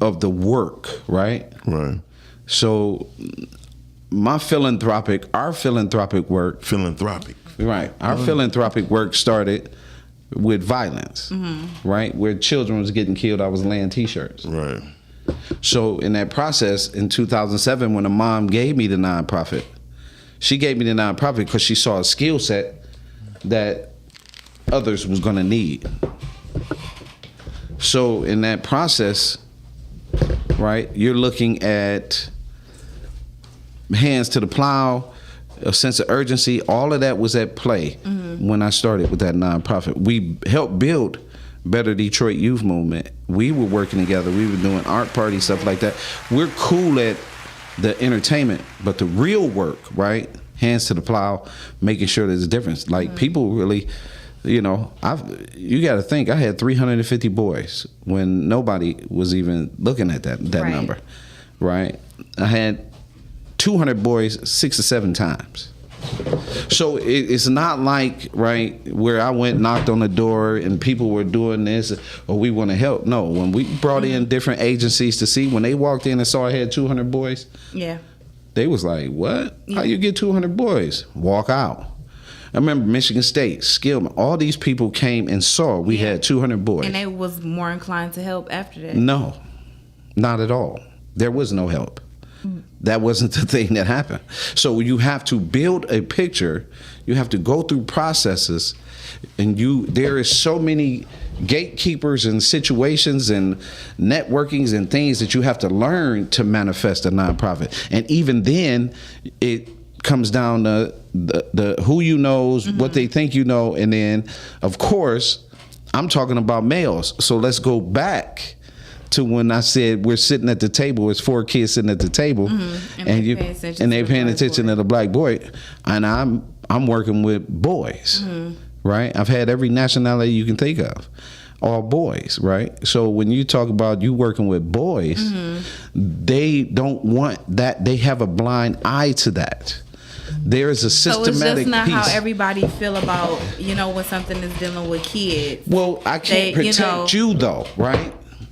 of the work, right? Right. So our philanthropic work, right? Our philanthropic work started with violence, right? Where children was getting killed, I was laying T-shirts, right? So in that process, in 2007, when a mom gave me the nonprofit, she gave me the nonprofit because she saw a skill set that others was going to need. So in that process, right, you're looking at hands to the plow, a sense of urgency. All of that was at play when I started with that nonprofit. We helped build Better Detroit Youth Movement. We were working together. We were doing art parties, stuff like that. We're cool at the entertainment, but the real work, right? Hands to the plow, making sure there's a difference. Like people really, you got to think, I had 350 boys when nobody was even looking at that number, right? I had 200 boys 6 or 7 times. So it's not like, right, where I went, knocked on the door and people were doing this or we want to help. No, when we brought in different agencies to see, when they walked in and saw I had 200 boys, they was like, what? How you get 200 boys? Walk out. I remember Michigan State, Skillman, all these people came and saw we had 200 boys. And they was more inclined to help after that. No, not at all. There was no help. That wasn't the thing that happened. So you have to build a picture. You have to go through processes, and there is so many gatekeepers and situations and networkings and things that you have to learn to manifest a nonprofit. And even then, it comes down to the who you knows, what they think you know, and then, of course, I'm talking about males. So let's go back to when I said we're sitting at the table, it's 4 kids sitting at the table, and they're paying attention to the black boy, and I'm working with boys, right? I've had every nationality you can think of, all boys, right? So when you talk about you working with boys, they don't want that. They have a blind eye to that. There is a systematic So it's just not piece. how everybody feel about, when something is dealing with kids. Well, I can't protect you though, right?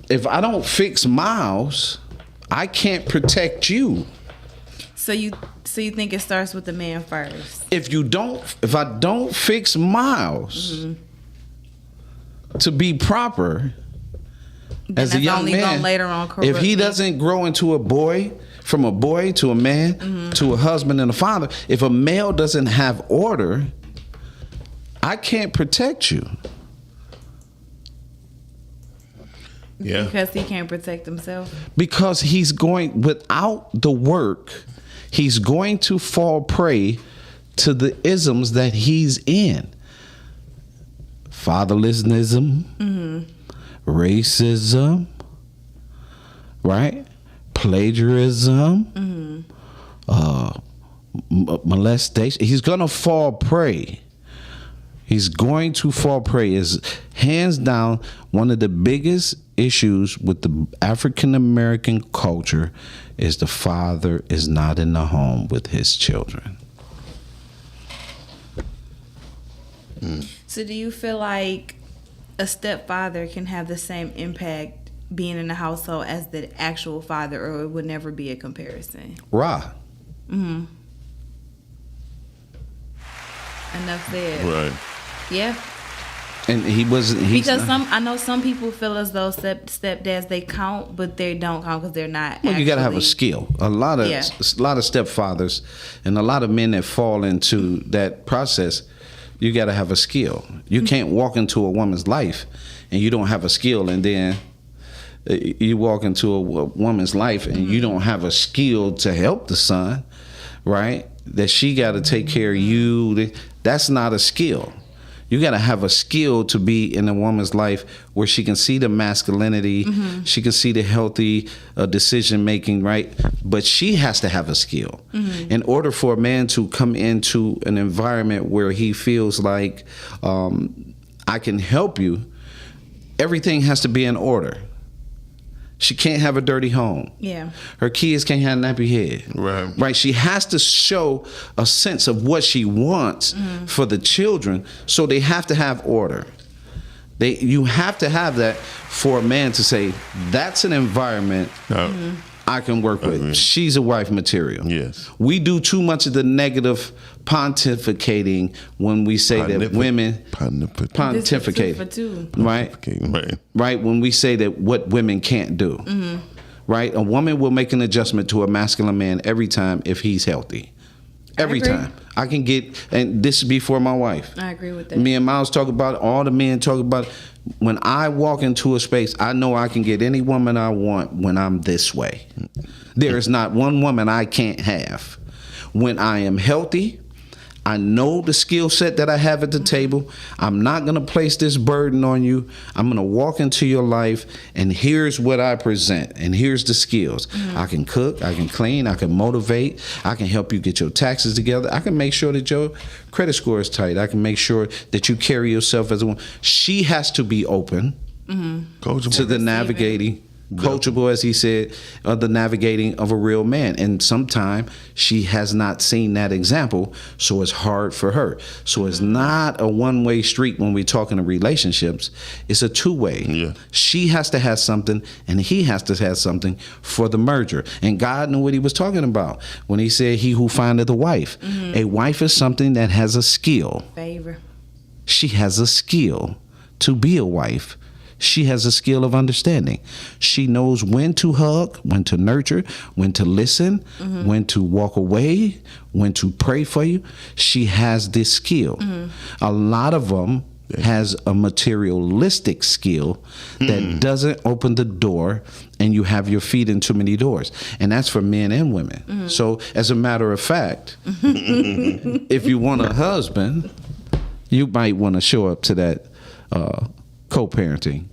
If I don't fix Miles, I can't protect you. So you think it starts with the man first? If I don't fix Miles to be proper then as a young only man, gonna later on if he doesn't grow into a boy, from a boy to a man to a husband and a father, if a male doesn't have order, I can't protect you. Yeah. Because he can't protect himself. Because without the work, he's going to fall prey to the isms that he's in. Fatherlessism, racism, right? Plagiarism, molestation. He's going to fall prey. He's going to fall prey. Is hands down one of the biggest issues with the African American culture is the father is not in the home with his children. So do you feel like a stepfather can have the same impact being in the household as the actual father, or it would never be a comparison? Ra. Enough said. Right. Yeah. And because I know some people feel as though stepdads, they count, but they don't count because they're not. Well, you got to have a skill. A lot of stepfathers and a lot of men that fall into that process, you got to have a skill. You can't walk into a woman's life and you don't have a skill, and then you walk into a woman's life and you don't have a skill to help the son, right? That she got to take care of you. That's not a skill. You got to have a skill to be in a woman's life where she can see the masculinity, she can see the healthy decision making, right? But she has to have a skill. In order for a man to come into an environment where he feels like I can help you, everything has to be in order. She can't have a dirty home. Yeah. Her kids can't have a nappy head. Right. Right. She has to show a sense of what she wants for the children. So they have to have order. You have to have that for a man to say, that's an environment I can work with. She's a wife material. Yes. We do too much of the negative pontificating when we say that women pontificate. Right. When we say that what women can't do. Right. A woman will make an adjustment to a masculine man every time if he's healthy. Every time. I can get, and this is before my wife. I agree with that. Me and Miles talk about it, all the men talk about it. When I walk into a space, I know I can get any woman I want when I'm this way. There is not one woman I can't have. When I am healthy, I know the skill set that I have at the table. I'm not going to place this burden on you. I'm going to walk into your life, and here's what I present, and here's the skills. I can cook, I can clean, I can motivate, I can help you get your taxes together. I can make sure that your credit score is tight. I can make sure that you carry yourself as a woman. She has to be open to the navigating. Coachable, as he said, the navigating of a real man. And sometimes she has not seen that example, so it's hard for her. So it's not a one-way street when we're talking to relationships. It's a two-way. Yeah. She has to have something, and he has to have something for the merger. And God knew what he was talking about when he said, he who findeth a wife. A wife is something that has a skill. Favor. She has a skill to be a wife. She has a skill of understanding. She knows when to hug, when to nurture, when to listen, when to walk away, when to pray for you. She has this skill. A lot of them has a materialistic skill that doesn't open the door, and you have your feet in too many doors. And that's for men and women. So as a matter of fact, if you want a husband, you might want to show up to that co-parenting,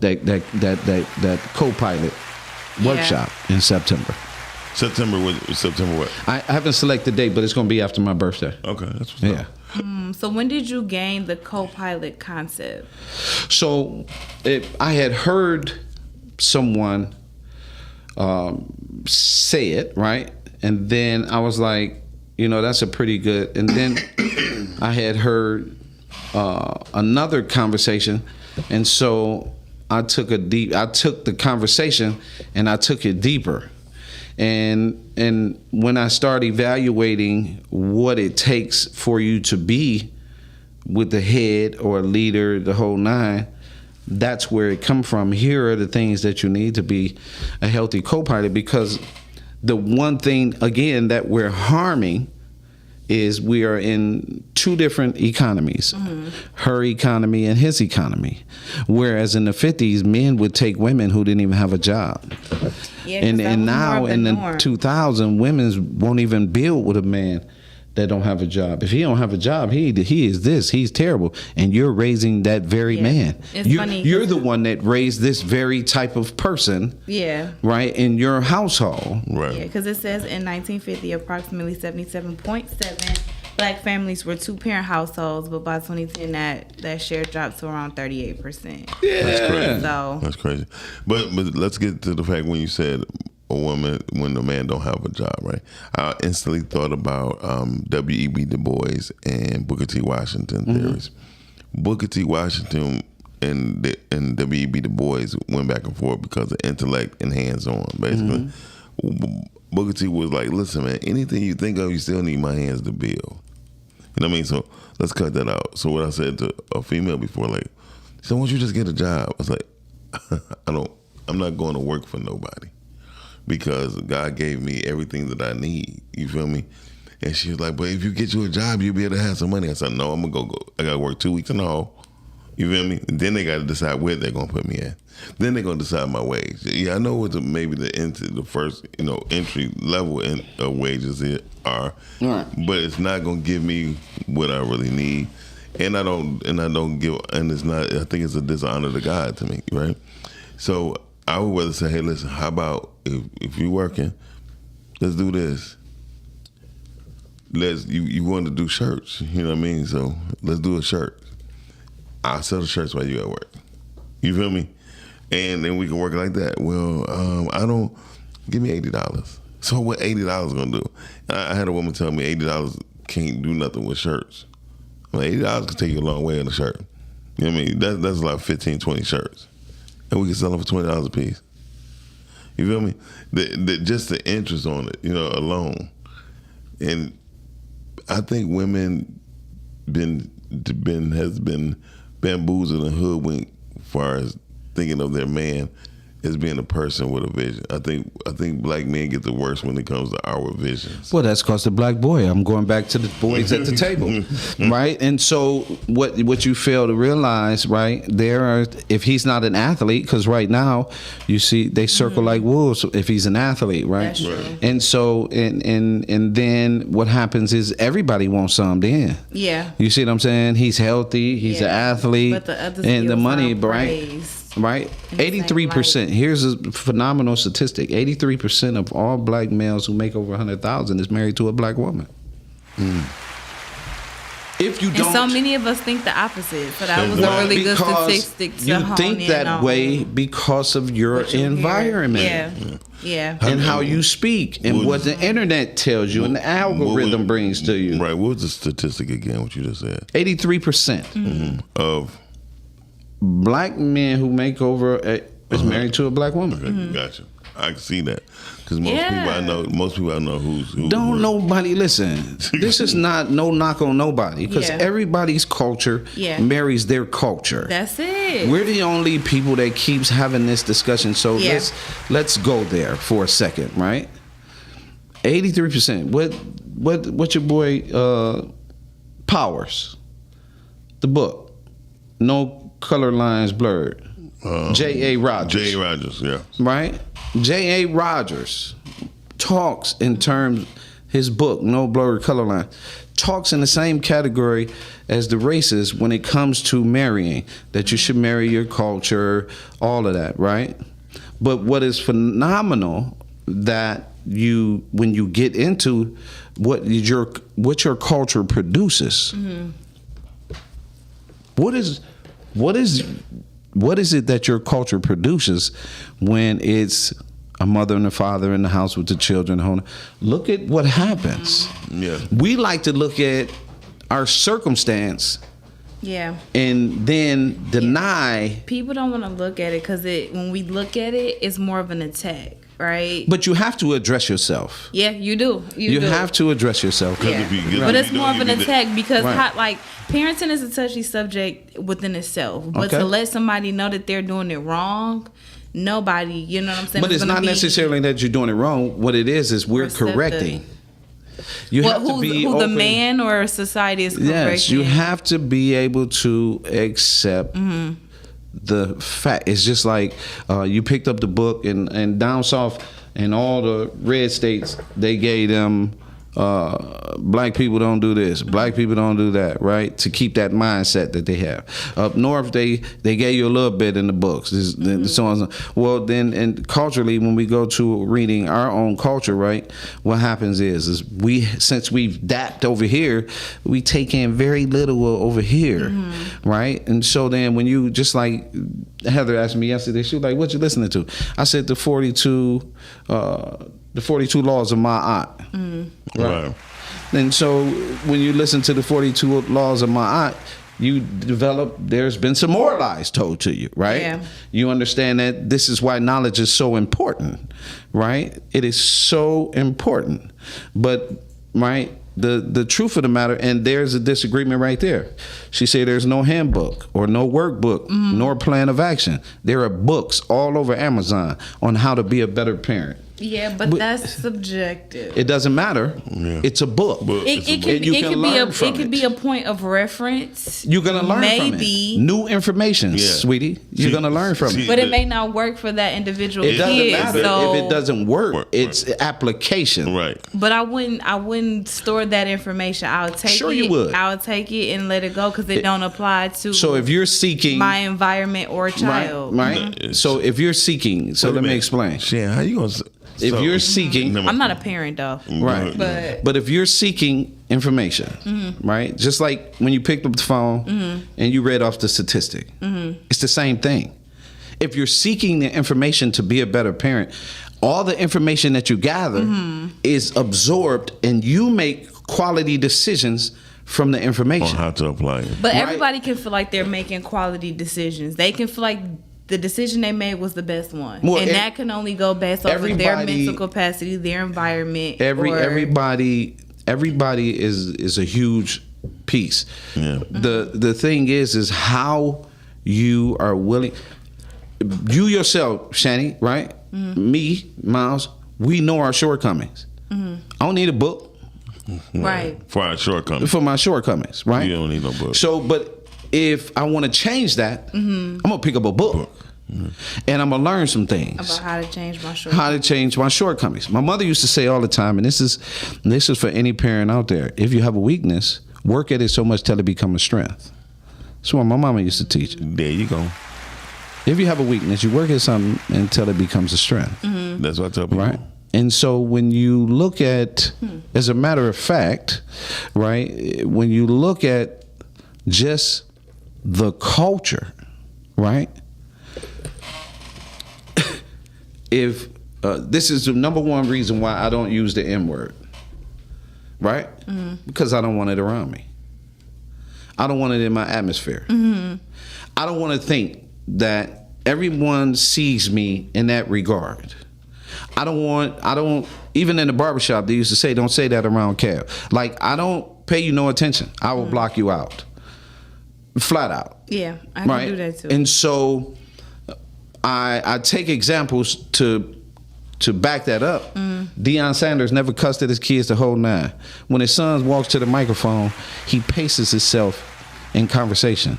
that co-pilot workshop in September. September what? I haven't selected the date, but it's going to be after my birthday. Okay, that's what's up. So when did you gain the co-pilot concept? So I had heard someone say it, right? And then I was like, that's a pretty good. And then I had heard another conversation, and so I took the conversation and I took it deeper. And when I start evaluating what it takes for you to be with the head or a leader, the whole nine, that's where it come from. Here are the things that you need to be a healthy co-pilot, because the one thing, again, that we're harming is we are in two different economies, her economy and his economy. Whereas in the 50s, men would take women who didn't even have a job. Yeah, and now in the 2000s, women won't even build with a man that don't have a job. If he don't have a job, he is this. He's terrible. And you're raising that very man. You're the one that raised this very type of person. Yeah. Right, in your household. Right. Yeah, because it says in 1950, approximately 77.7 Black families were two-parent households, but by 2010, that share dropped to around 38%. Yeah. That's crazy. So that's crazy. But let's get to the fact when you said a woman, when the man don't have a job, right? I instantly thought about W.E.B. Du Bois and Booker T. Washington theories. Booker T. Washington and W.E.B. Du Bois went back and forth because of intellect and hands-on, basically. Booker T was like, listen, man, anything you think of, you still need my hands to build. You know what I mean? So let's cut that out. So what I said to a female before, like, so why don't you just get a job? I was like, I'm not going to work for nobody, because God gave me everything that I need. You feel me? And she was like, but if you get you a job, you'll be able to have some money. I said, no, I'm going to go. I got to work 2 weeks in a hole. You feel me? And then they got to decide where they're going to put me at. Then they're going to decide my wage. Yeah, I know what maybe the first, entry level wages are, right, but it's not going to give me what I really need. and I don't give, and it's not. I think it's a dishonor to God to me, right? So I would rather say, hey, listen, how about if you're working, let's do this. You want to do shirts, you know what I mean? So let's do a shirt. I'll sell the shirts while you at work. You feel me? And then we can work like that. Well, give me $80. So what $80 gonna do? I had a woman tell me $80 can't do nothing with shirts. I'm like, $80 can take you a long way in a shirt. You know what I mean? That's like 15, 20 shirts. And we can sell them for $20 a piece. You feel me? Just the interest on it, alone. And I think women has been bamboozled and hoodwinked as far as thinking of their man as being a person with a vision. I think black men get the worst when it comes to our visions. Well, that's because the black boy. I'm going back to the boys at the table, right? And so what you fail to realize, right? If he's not an athlete, because right now you see they circle like wolves if he's an athlete, right? That's true. And so and then what happens is everybody wants some then. Yeah. You see what I'm saying? He's healthy. He's an athlete, but the other and the money, right? Right, 83%. Here's a phenomenal statistic: 83% of all black males who make over 100,000 is married to a black woman. If you don't, and so many of us think the opposite. So that was a really good statistic to hone in on. You think that way because of your environment. Yeah. And how you speak and what the internet tells you and the algorithm brings to you. Right. What was the statistic again? What you just said? 83% of black men who make over is married to a black woman. Okay, gotcha. I can see that because most people I know who don't nobody listen. This is not no knock on nobody because everybody's culture marries their culture. That's it. We're the only people that keeps having this discussion. So let's go there for a second, right? 83%. What your boy Powers, the book, No Color Lines Blurred. J.A. Rogers. J.A. Rogers, yeah. Right? J.A. Rogers talks in terms, his book, No Blurred Color Line, talks in the same category as the races when it comes to marrying, that you should marry your culture, all of that, right? But what is phenomenal that when you get into what your culture produces, what is it that your culture produces when it's a mother and a father in the house with the children? Look at what happens. Yeah. We like to look at our circumstance and then deny. People don't want to look at it because when we look at it, it's more of an attack, right? But you have to address yourself. Yeah, you do. You have to address yourself. Yeah. But it's more of an attack because parenting is a touchy subject within itself. But to let somebody know that they're doing it wrong, nobody, you know what I'm saying? But it's not necessarily that you're doing it wrong. What it is we're correcting. You have to be who the man or society is correcting. Yes, you have to be able to accept the fact. It's just like you picked up the book and down south in all the red states, they gave them black people don't do this, black people don't do that, right? To keep that mindset that they have. Up north, they gave you a little bit in the books. So on. Well, then, and culturally, when we go to reading our own culture, right? What happens is since we've dapped over here, we take in very little over here, right? And so then, when you just like Heather asked me yesterday, she was like, "What you listening to?" I said, "The 42 Laws of Ma'at." Right. And so when you listen to the 42 Laws of Ma'at, you develop, there's been some more lies told to you, right? Yeah. You understand that this is why knowledge is so important, right? It is so important. But, right, the truth of the matter, and there's a disagreement right there. She said there's no handbook or no workbook nor plan of action. There are books all over Amazon on how to be a better parent. Yeah, but that's subjective. It doesn't matter. Yeah. It's a book. It could be a point of reference. You're gonna learn maybe from it. New information, sweetie. You're gonna learn from it. But it may not work for that individual It doesn't kid. matter So, if it doesn't work. It's application. Right. but I wouldn't store that information. I'll take Sure it. you would. I'll take it and let it go because it don't apply to. So if you're seeking my environment or a child, right? So if you're seeking, so let me explain. Shan, how you gonna? If you're seeking, I'm not a parent though. right? But if you're seeking information, right? Just like when you picked up the phone and you read off the statistic, it's the same thing. If you're seeking the information to be a better parent, all the information that you gather is absorbed, and you make quality decisions from the information on how to apply it. But everybody can feel like they're making quality decisions. They can feel like the decision they made was the best one, Well, and that can only go based off of their mental capacity, their environment. Everybody is a huge piece. Yeah. The thing is how you are willing. You yourself, Shani, right? Me, Miles, we know our shortcomings. I don't need a book. Right. For our shortcomings. For my shortcomings, right? You don't need no book. So, but if I want to change that, I'm gonna pick up a book. And I'm gonna learn some things About how to change my shortcomings. how to change my shortcomings. My mother used to say all the time, and this is for any parent out there: if you have a weakness, work at it so much till it becomes a strength. That's what my mama used to teach. There you go. If you have a weakness, you work at something until it becomes a strength. That's what I tell people. Right. And so when you look at, as a matter of fact, right, when you look at just the culture, right, if this is the number one reason why I don't use the N word, right? Because I don't want it around me. I don't want it in my atmosphere. I don't want to think that everyone sees me in that regard. I don't, even in the barbershop, they used to say, don't say that around Cal. Like, I don't pay you no attention. I will block you out. Flat out. Yeah, I can do that too. And so I take examples to back that up. Deion Sanders never cussed at his kids the whole nine. When his son walks to the microphone, he paces himself in conversation.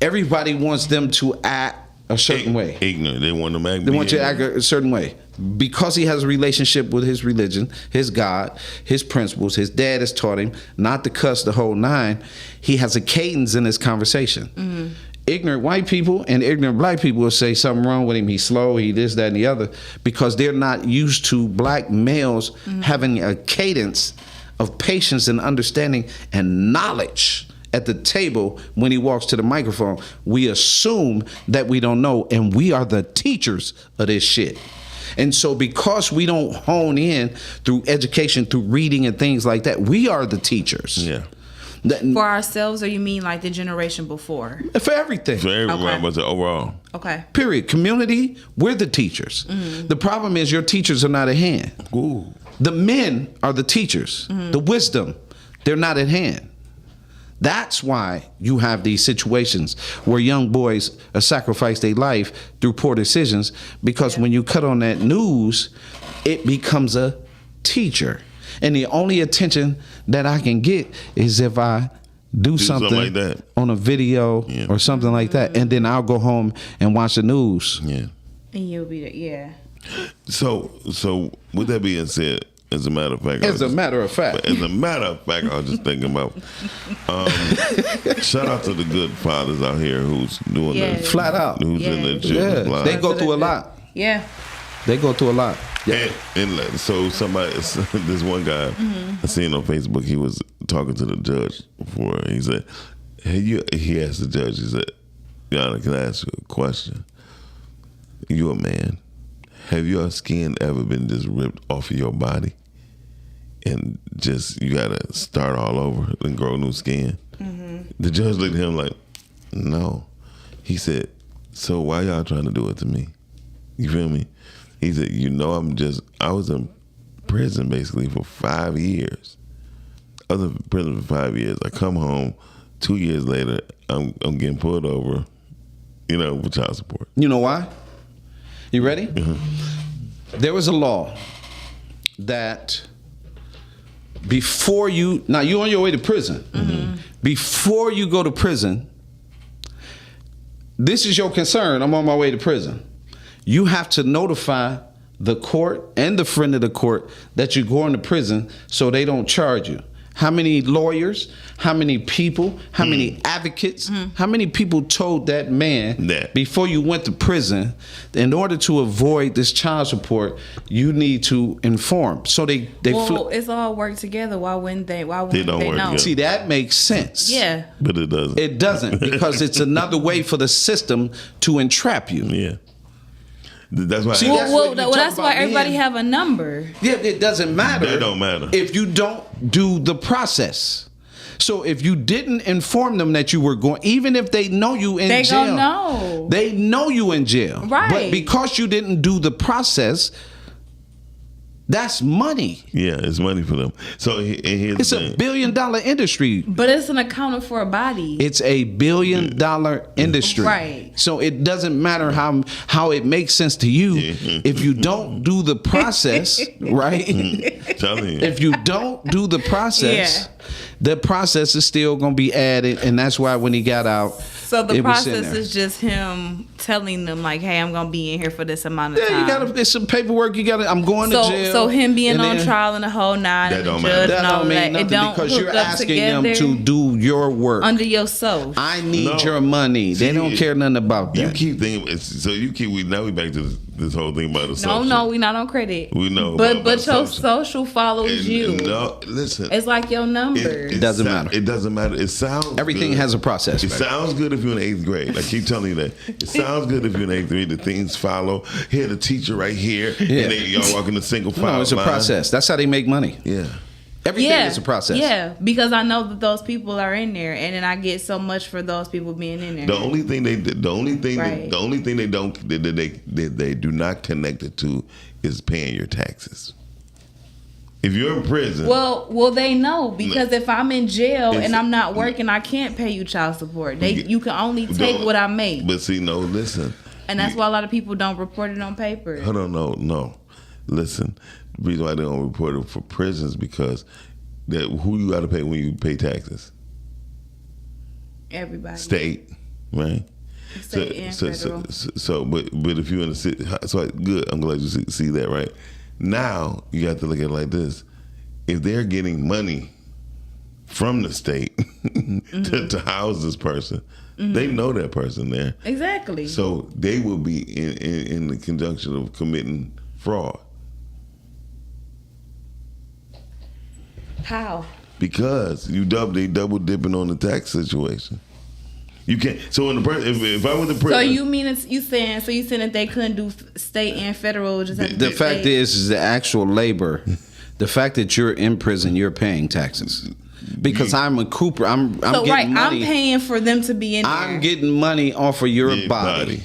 Everybody wants them to act a certain way. Ignorant. They want them to act. They want you to act a certain way. Because he has a relationship with his religion, his God, his principles, his dad has taught him not to cuss the whole nine. He has a cadence in his conversation. Ignorant white people and ignorant black people will say something wrong with him. He's slow, he this, that, and the other, because they're not used to black males having a cadence of patience and understanding and knowledge at the table when he walks to the microphone. We assume that we don't know, and we are the teachers of this shit. And so because we don't hone in through education, through reading and things like that, we are the teachers. Yeah. For ourselves, or you mean like the generation before? For everything. For everyone, but overall. Okay. Period. Community, we're the teachers. The problem is your teachers are not at hand. Ooh. The men are the teachers. The wisdom, they're not at hand. That's why you have these situations where young boys sacrifice their life through poor decisions, because when you cut on that news, it becomes a teacher. And the only attention that I can get is if I do something like that on a video or something like that, and then I'll go home and watch the news. Yeah. And you'll be there, yeah. So with that being said, as a matter of fact, As a matter of fact, I was just thinking about shout out to the good fathers out here who's doing this. Flat out. Who's in the children's lives. They go through a lot. Yeah. They go through a lot. Yeah. And so this one guy I seen on Facebook, he was talking to the judge before. He said, he asked the judge, he said, Your Honor, can I ask you a question? You a man. Have your skin ever been just ripped off of your body? And just, you gotta start all over and grow new skin? The judge looked at him like, no. He said, so why y'all trying to do it to me? You feel me? He said, I was in prison basically for 5 years. I was in prison for 5 years. I come home 2 years later, I'm getting pulled over, for child support. You know why? You ready? there was a law that before you, now you're on your way to prison. Before you go to prison, this is your concern. I'm on my way to prison. You have to notify the court and the friend of the court that you're going to prison so they don't charge you. How many lawyers, how many people, how many advocates, how many people told that man before you went to prison, in order to avoid this child support, you need to inform. So they it's all work together. Why wouldn't they? Why wouldn't don't they work know? together. See, that makes sense. Yeah. But it doesn't. It doesn't, because it's another way for the system to entrap you. Yeah. That's why. See, that's why everybody have a number. Yeah, it doesn't matter. It don't matter if you don't do the process. So if you didn't inform them that you were going, even if they know you in They jail, gonna know. They know you in jail, Right. But because you didn't do the process, that's money. Yeah, it's money for them. So it's $1 billion industry. But it's an accountant for a body. It's $1 billion industry. Right. So it doesn't matter how it makes sense to you if you don't do the process, right? If you don't do the process, the process is still going to be added, and that's why when he got out, So the it was in process there. is just him telling them like, "Hey, I'm gonna be in here for this amount of time." You got to. There's some paperwork. You got to. I'm going to jail. So him being and on then- trial and the whole nine, That and the don't judge matter. That and all don't mean that, nothing it don't because hook you're up asking together them to do your work under yourself. I need your money. They don't care nothing about that. You keep thinking. So you keep. Now we back to this whole thing about the social. No, we not on credit. We know. But about your social. social follows you. No, listen. It's like your number. It doesn't matter. It doesn't matter. It sounds. Everything good. has a process. It baby. sounds good if you're in 8th grade. I keep telling you that. It sounds good if you're in 8th grade. The things follow. Here, the teacher right here, Yeah. and y'all walking the single file. No, it's a line. process. That's how they make money. Yeah. Everything is a process. Yeah, because I know that those people are in there, and then I get so much for those people being in there. The only thing they don't that they do not connect it to is paying your taxes. If you're in prison, Well, they know because if I'm in jail It's- and I'm not working, I can't pay you child support. You can only take what I make, but see, no, listen. and that's why a lot of people don't report it on paper. Hold on, no. Listen, the reason why they don't report it for prisons because who you got to pay when you pay taxes? Everybody, State, right? State and federal. But if you're in the city, so good. I'm glad you see that, right? Now you have to look at it like this: if they're getting money from the state to house this person, they know that person there. Exactly. So they will be in the conjunction of committing fraud. How? Because they double dipping on the tax situation. You can't. So in the if I went to prison, So you mean you saying that they couldn't do state and federal? Just have to The do fact state? is the actual labor. The fact that you're in prison, you're paying taxes. Because I'm a Cooper. I'm so getting right, money. I'm paying for them to be in there. I'm getting money off of your body.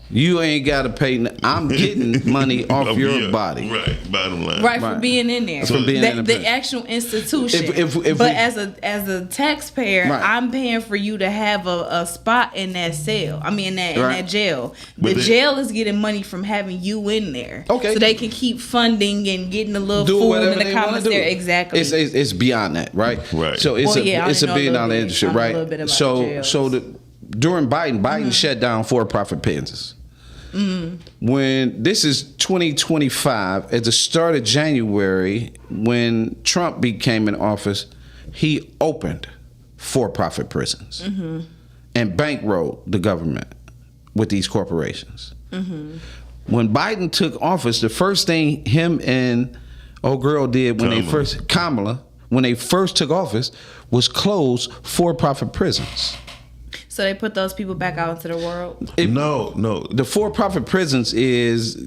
You ain't got to pay. I'm getting money off your body. Right, bottom line. Right, for being in there. For being in the the prison. actual institution. If but we- as a taxpayer, Right. I'm paying for you to have a spot in that cell. I mean, in Right. that jail. But The then- jail is getting money from having you in there. Okay. So they can keep funding and getting a little Do food whatever in the they wanna commissary. do. It's exactly. It's beyond that, right? Right. So it's Well, yeah, I it's a know a little $1 billion bit. industry, I know a right? little bit about jails. So during Biden shut down for-profit businesses. When this is 2025, at the start of January, when Trump became in office, he opened for-profit prisons and bankrolled the government with these corporations. When Biden took office, the first thing him and old girl did when Kamala, when they first took office, was close for-profit prisons. So they put those people back out into the world. No. The for-profit prisons is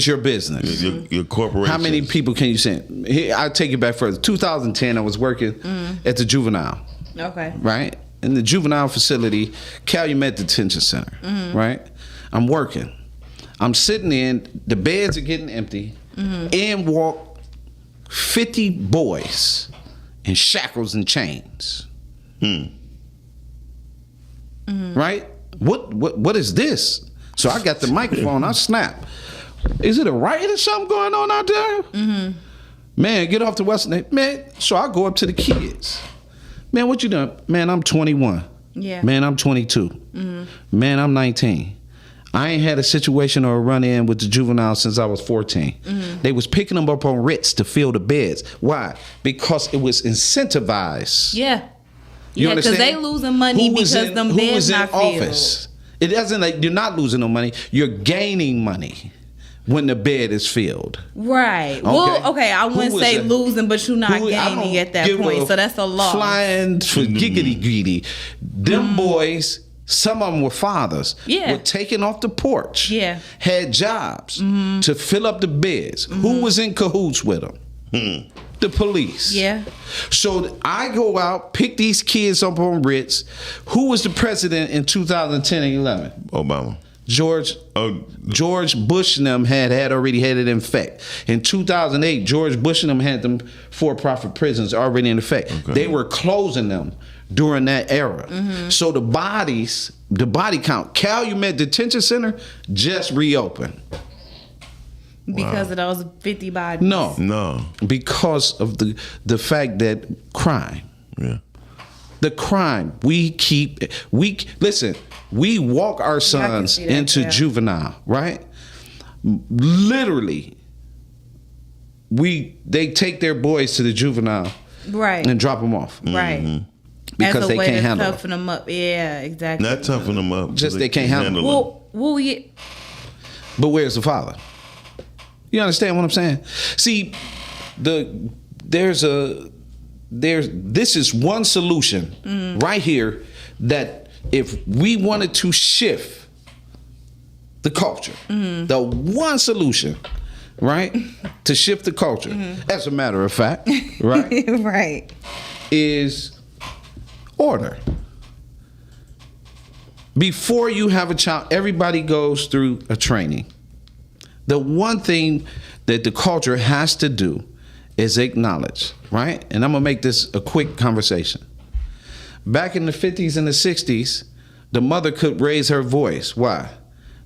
your business. Your corporation. How many people can you send? Here, I'll take you back further. 2010, I was working at the juvenile, Okay. right? In the juvenile facility, Calumet Detention Center, right? I'm working. I'm sitting in, the beds are getting empty, in walk 50 boys in shackles and chains. Right? What is this? So I got the microphone, I snap. Is it a riot or something going on out there? Mm-hmm. Man, get off the Western. Man, so I go up to the kids. Man, what you doing? Man, I'm 21. Yeah. Man, I'm 22. Mm-hmm. Man, I'm 19. I ain't had a situation or a run-in with the juvenile since I was 14. Mm-hmm. They was picking them up on Ritz to fill the beds. Why? Because it was incentivized. Yeah. You yeah, because understand? they losing money because them beds not filled. Office? It doesn't like you're not losing no money. You're gaining money when the bed is filled. Right. Well, okay, I wouldn't say losing, but you're not gaining at that point. So that's a loss. Flying for giggity greedy. Them boys, some of them were fathers. Yeah. Were taken off the porch. Yeah. Had jobs to fill up the beds. Who was in cahoots with them? The police. Yeah. So I go out, pick these kids up on Ritz. Who was the president in 2010 and 11? Obama. George Bush and them had already had it in effect. In 2008, George Bush and them had them for-profit prisons already in effect. Okay. They were closing them during that era. So the body count, Calumet Detention Center just reopened. Because of those 50 bodies? No. Because of the fact that crime. Yeah. The crime. We walk our sons into juvenile, right? Literally. They take their boys to the juvenile. Right. And drop them off. Right. Because as a they way can't to handle toughen them up. Yeah, exactly. Not toughen them up. Just they can't handle them. Yeah. But where's the father? You understand what I'm saying? See, this is one solution right here that if we wanted to shift the culture, the one solution, right, to shift the culture, as a matter of fact, right, right, is order. Before you have a child, everybody goes through a training. The one thing that the culture has to do is acknowledge, right? And I'm going to make this a quick conversation. Back in the 50s and the 60s, the mother could raise her voice. Why?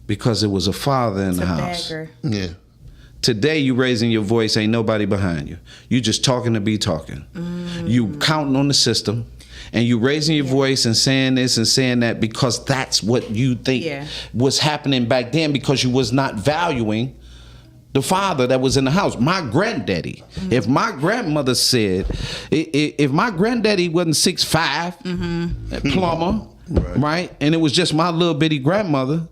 Because it was a father in the house. Bagger. Yeah. Today, you raising your voice, ain't nobody behind you. You just talking to be talking. You counting on the system. And you raising your voice and saying this and saying that because that's what you think was happening back then because you was not valuing the father that was in the house. My granddaddy, if my grandmother said, if my granddaddy wasn't 6'5", plumber, right, and it was just my little bitty grandmother,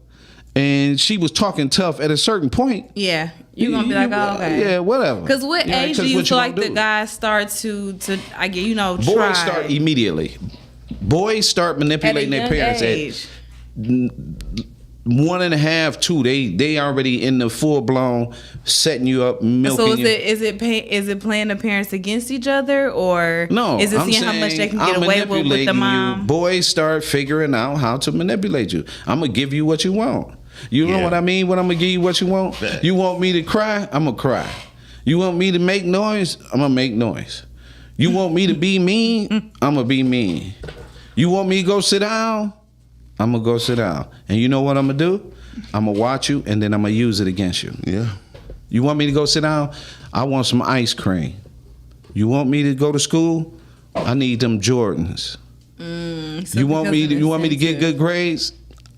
and she was talking tough at a certain point. Yeah. You're going to be like, oh, okay. Yeah, whatever. Because what age do you feel like the guys start to try? Boys start immediately. Boys start manipulating their parents age. at 1.5, 2. They already in the full blown setting you up, milking you. So is it playing the parents against each other, or no? Is it seeing how much they can get away with the mom? Boys start figuring out how to manipulate you. I'm gonna give you what you want. You know what I mean? When I'm gonna give you what you want. You want me to cry? I'm gonna cry. You want me to make noise? I'm gonna make noise. You want me to be mean? I'm gonna be mean. You want me to go sit down? I'm gonna go sit down. And you know what I'm gonna do? I'm gonna watch you and then I'm gonna use it against you. Yeah. You want me to go sit down? I want some ice cream. You want me to go to school? I need them Jordans. So you want me to get good grades?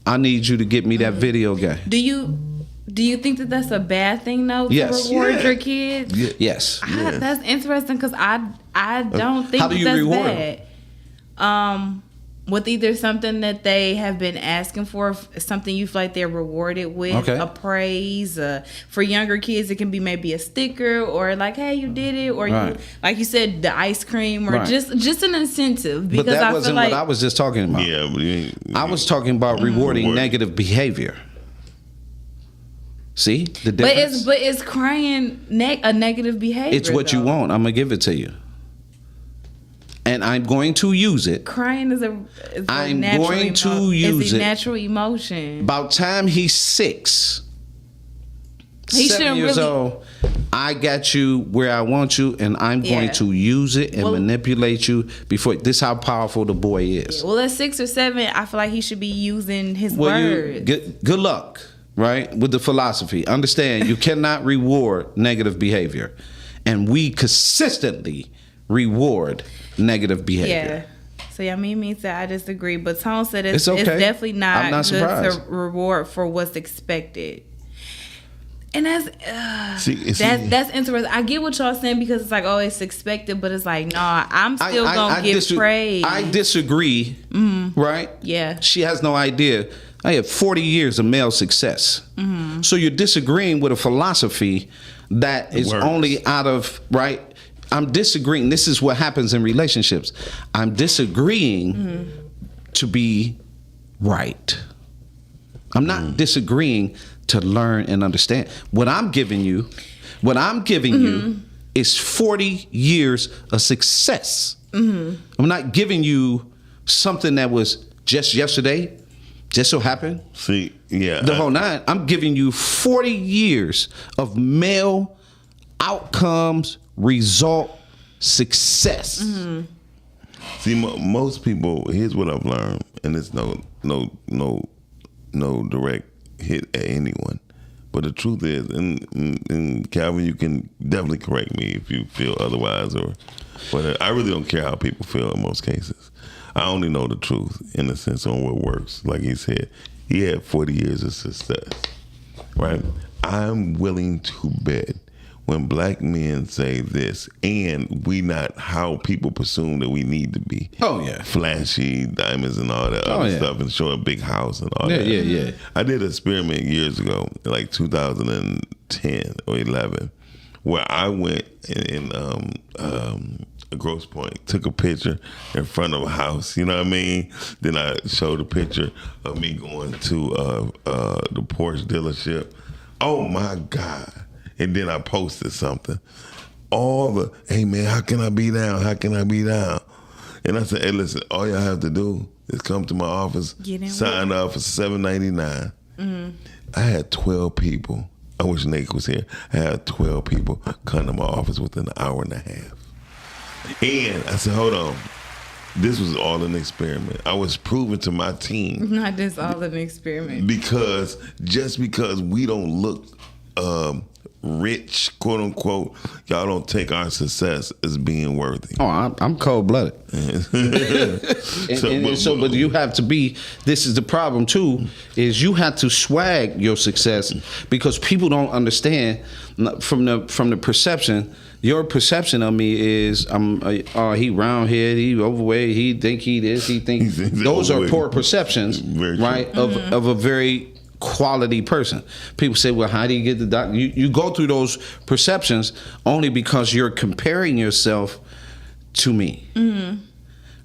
I need you to get me that video game. Do you think that that's a bad thing though? Yes. To reward your kids? Yes. That's interesting because I don't think that's bad. With either something that they have been asking for, something you feel like they're rewarded with, a praise. For younger kids, it can be maybe a sticker or like, hey, you did it, or you, like you said, the ice cream, or just an incentive. Because but that I wasn't feel like what I was just talking about. Yeah, I was talking about rewarding negative behavior. See the difference? But is crying a negative behavior? It's what you want. I'm gonna give it to you. And I'm going to use it. Crying is a natural emotion. About time he's 6, 7 years old, I got you where I want you, and I'm going to use it and manipulate you before. This is how powerful the boy is. Well, at 6 or 7, I feel like he should be using his words. Good luck. right? With the philosophy. Understand, you cannot reward negative behavior. And we consistently reward negative behavior. Yeah. So yeah, me said I disagree, but Tone said it's okay. It's definitely not I'm not good surprised. to reward for what's expected. And that's interesting. I get what y'all saying because it's like, oh, it's expected, but it's like, nah, I'm still gonna give praise. I disagree. Right? Yeah. She has no idea. I have 40 years of male success. So you're disagreeing with a philosophy that is only out of, right? I'm disagreeing. This is what happens in relationships. I'm disagreeing to be right. I'm not disagreeing to learn and understand. What I'm giving you is 40 years of success. I'm not giving you something that was just yesterday, just so happened. See, yeah. The whole nine. I'm giving you 40 years of male outcomes, result, success. See, most people, here's what I've learned, and it's no direct hit at anyone. But the truth is, and Calvin, you can definitely correct me if you feel otherwise, but I really don't care how people feel in most cases. I only know the truth in a sense on what works. Like he said, he had 40 years of success, right? I'm willing to bet when black men say this, and we not how people presume that we need to be. Oh yeah, flashy diamonds and all that other stuff, and show a big house and all that. Yeah. I did an experiment years ago, like 2010 or 11, where I went in Grosse Pointe, took a picture in front of a house. You know what I mean? Then I showed a picture of me going to the Porsche dealership. Oh my God. And then I posted something. Hey man, how can I be down? How can I be down? And I said, hey, listen, all y'all have to do is come to my office, sign up for $7.99. I had 12 people. I wish Nate was here. I had 12 people come to my office within an hour and a half. And I said, hold on. This was all an experiment. I was proving to my team. Not this all an experiment. Because just because we don't look rich, quote unquote, y'all don't take our success as being worthy. Oh, I'm cold blooded. But you have to be. This is the problem too. Is you have to swag your success because people don't understand from the perception. Your perception of me is he round head, he overweight, he think he this, he think those are poor perceptions, right? Of a very quality person. People say, well, how do you get the doctor? You go through those perceptions only because you're comparing yourself to me,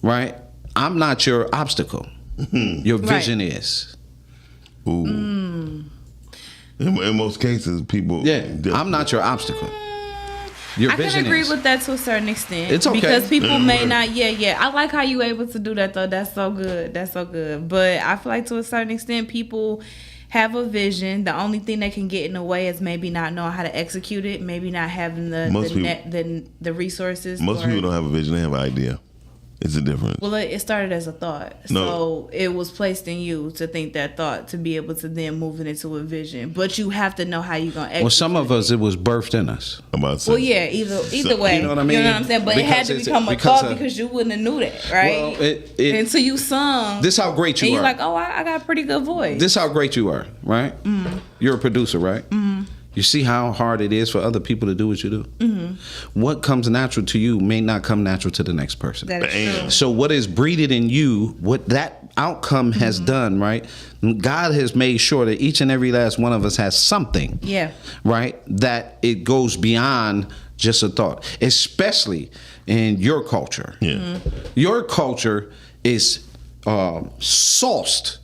right? I'm not your obstacle. Your vision is. Ooh. In most cases, people. Yeah, I'm not your obstacle. Your I can agree with that to a certain extent. It's okay. Because people may not, I like how you able to do that though. That's so good. But I feel like to a certain extent, people have a vision. The only thing that can get in the way is maybe not knowing how to execute it, maybe not having the resources. Most people don't have a vision, they have an idea. It's a difference. Well, it started as a thought. No. So it was placed in you to think that thought, to be able to then move it into a vision. But you have to know how you're going to execute. Well, some of us, it was birthed in us. Well, yeah, either way. You know what I mean? You know what I'm saying? But it had to become a thought because you wouldn't have knew that, right? Well, until you sung. This how great you are. And you're like, oh, I got a pretty good voice. This how great you are, right? You're a producer, right? You see how hard it is for other people to do what you do? What comes natural to you may not come natural to the next person. That is true. So what is breeded in you, what that outcome has done, right? God has made sure that each and every last one of us has something, right? That it goes beyond just a thought, especially in your culture. Your culture is sauced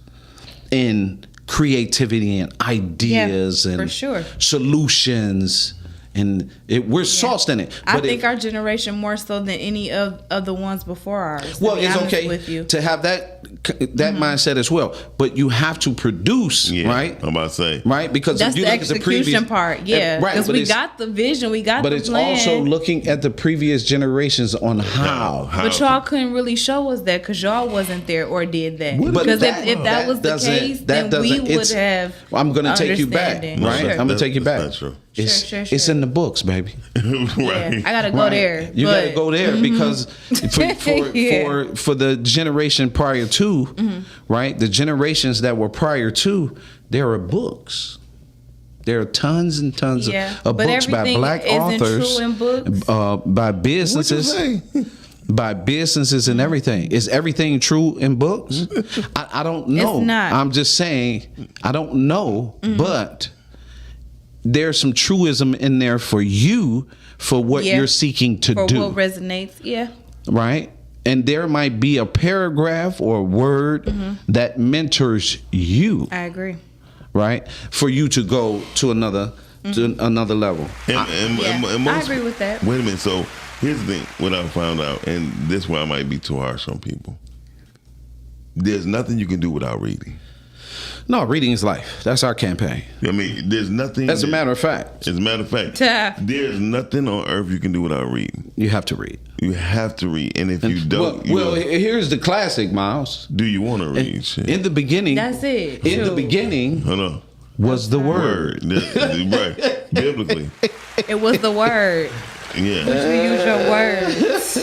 in creativity and ideas and solutions, and we're sauced in it. I think our generation more so than any of the ones before ours. Well, it's okay to have that that mindset as well. But you have to produce, right? I'm about to say. Right? Because that's if you the look at the execution previous part. Yeah. right, Because we got the vision, we got the plan. But it's also looking at the previous generations on how. But y'all couldn't really show us that because y'all wasn't there or did that. Because if that was the case, then we would have. I'm going to take you back, right? Sure. I'm going to take you back. That's true. It's in the books, baby. Right. Yeah, I gotta go there. You gotta go there because for the generation prior to, right? The generations that were prior to, there are books. There are tons and tons of books by black authors, by businesses. By businesses and everything. Is everything true in books? I don't know. It's not. I'm just saying I don't know, but there's some truism in there for you for what you're seeking to do. For what resonates, right? And there might be a paragraph or a word that mentors you. I agree. Right? For you to go to another level. I agree with that. Wait a minute. So here's the thing. What I found out, and this is why I might be too harsh on people. There's nothing you can do without reading. No, reading is life. That's our campaign. I mean, there's nothing. As a matter of fact. As a matter of fact, there's nothing on earth you can do without reading. You have to read. You have to read, and if you don't, here's the classic, Miles. Do you want to read? In the beginning, that's it. In the beginning, was the word. Right, biblically. It was the word. Yeah. You use your words.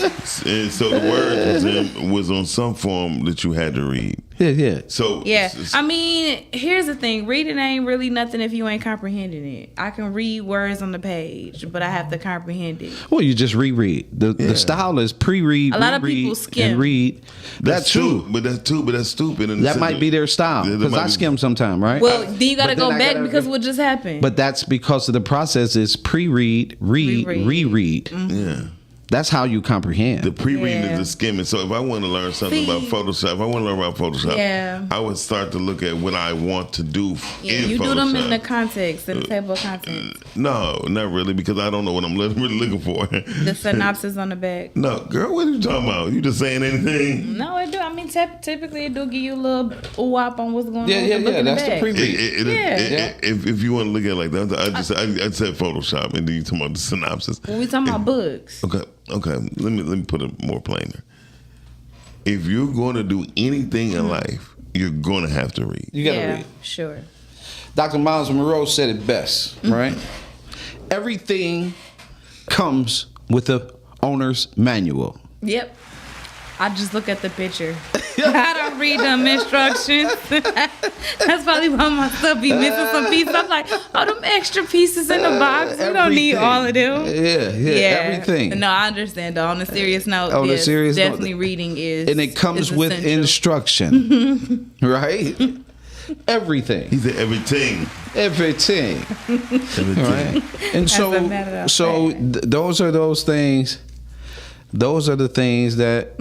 And so the word was on some form that you had to read. Yeah. So I mean, here's the thing: reading ain't really nothing if you ain't comprehending it. I can read words on the page, but I have to comprehend it. Well, you just reread. The style is pre-read. A lot of people skim and read. That's true, but that's stupid. That might be their style because I skim sometime, right? Well, then you got to go back because what just happened. But that's because of the process is pre-read, reread. Yeah. That's how you comprehend. The pre-reading is the skimming. So if I want to learn something about Photoshop, I would start to look at what I want to do in Photoshop. You do them in the context, in the table of contents. No, not really, because I don't know what I'm really looking for. The synopsis on the back. No, girl, what are you talking about? You just saying anything? No, it do. I mean, typically it do give you a little wop on what's going on. Yeah, that's the pre-read. If you want to look at it like that, I said Photoshop, and then you talking about the synopsis. We talking about books. Okay. Let me put it more plainer. If you're going to do anything in life, you're going to have to read. You got to read. Sure. Dr. Miles Monroe said it best, right? Everything comes with the owner's manual. Yep. I just look at the picture. I don't read them instructions. That's probably why my stuff be missing some pieces. I'm like, them extra pieces in the box. We don't need all of them. Yeah, everything. No, I understand though. On a serious note, definitely reading is. And it comes with instruction, right? Everything. He said everything. Everything. Right? And so those are those things. Those are the things that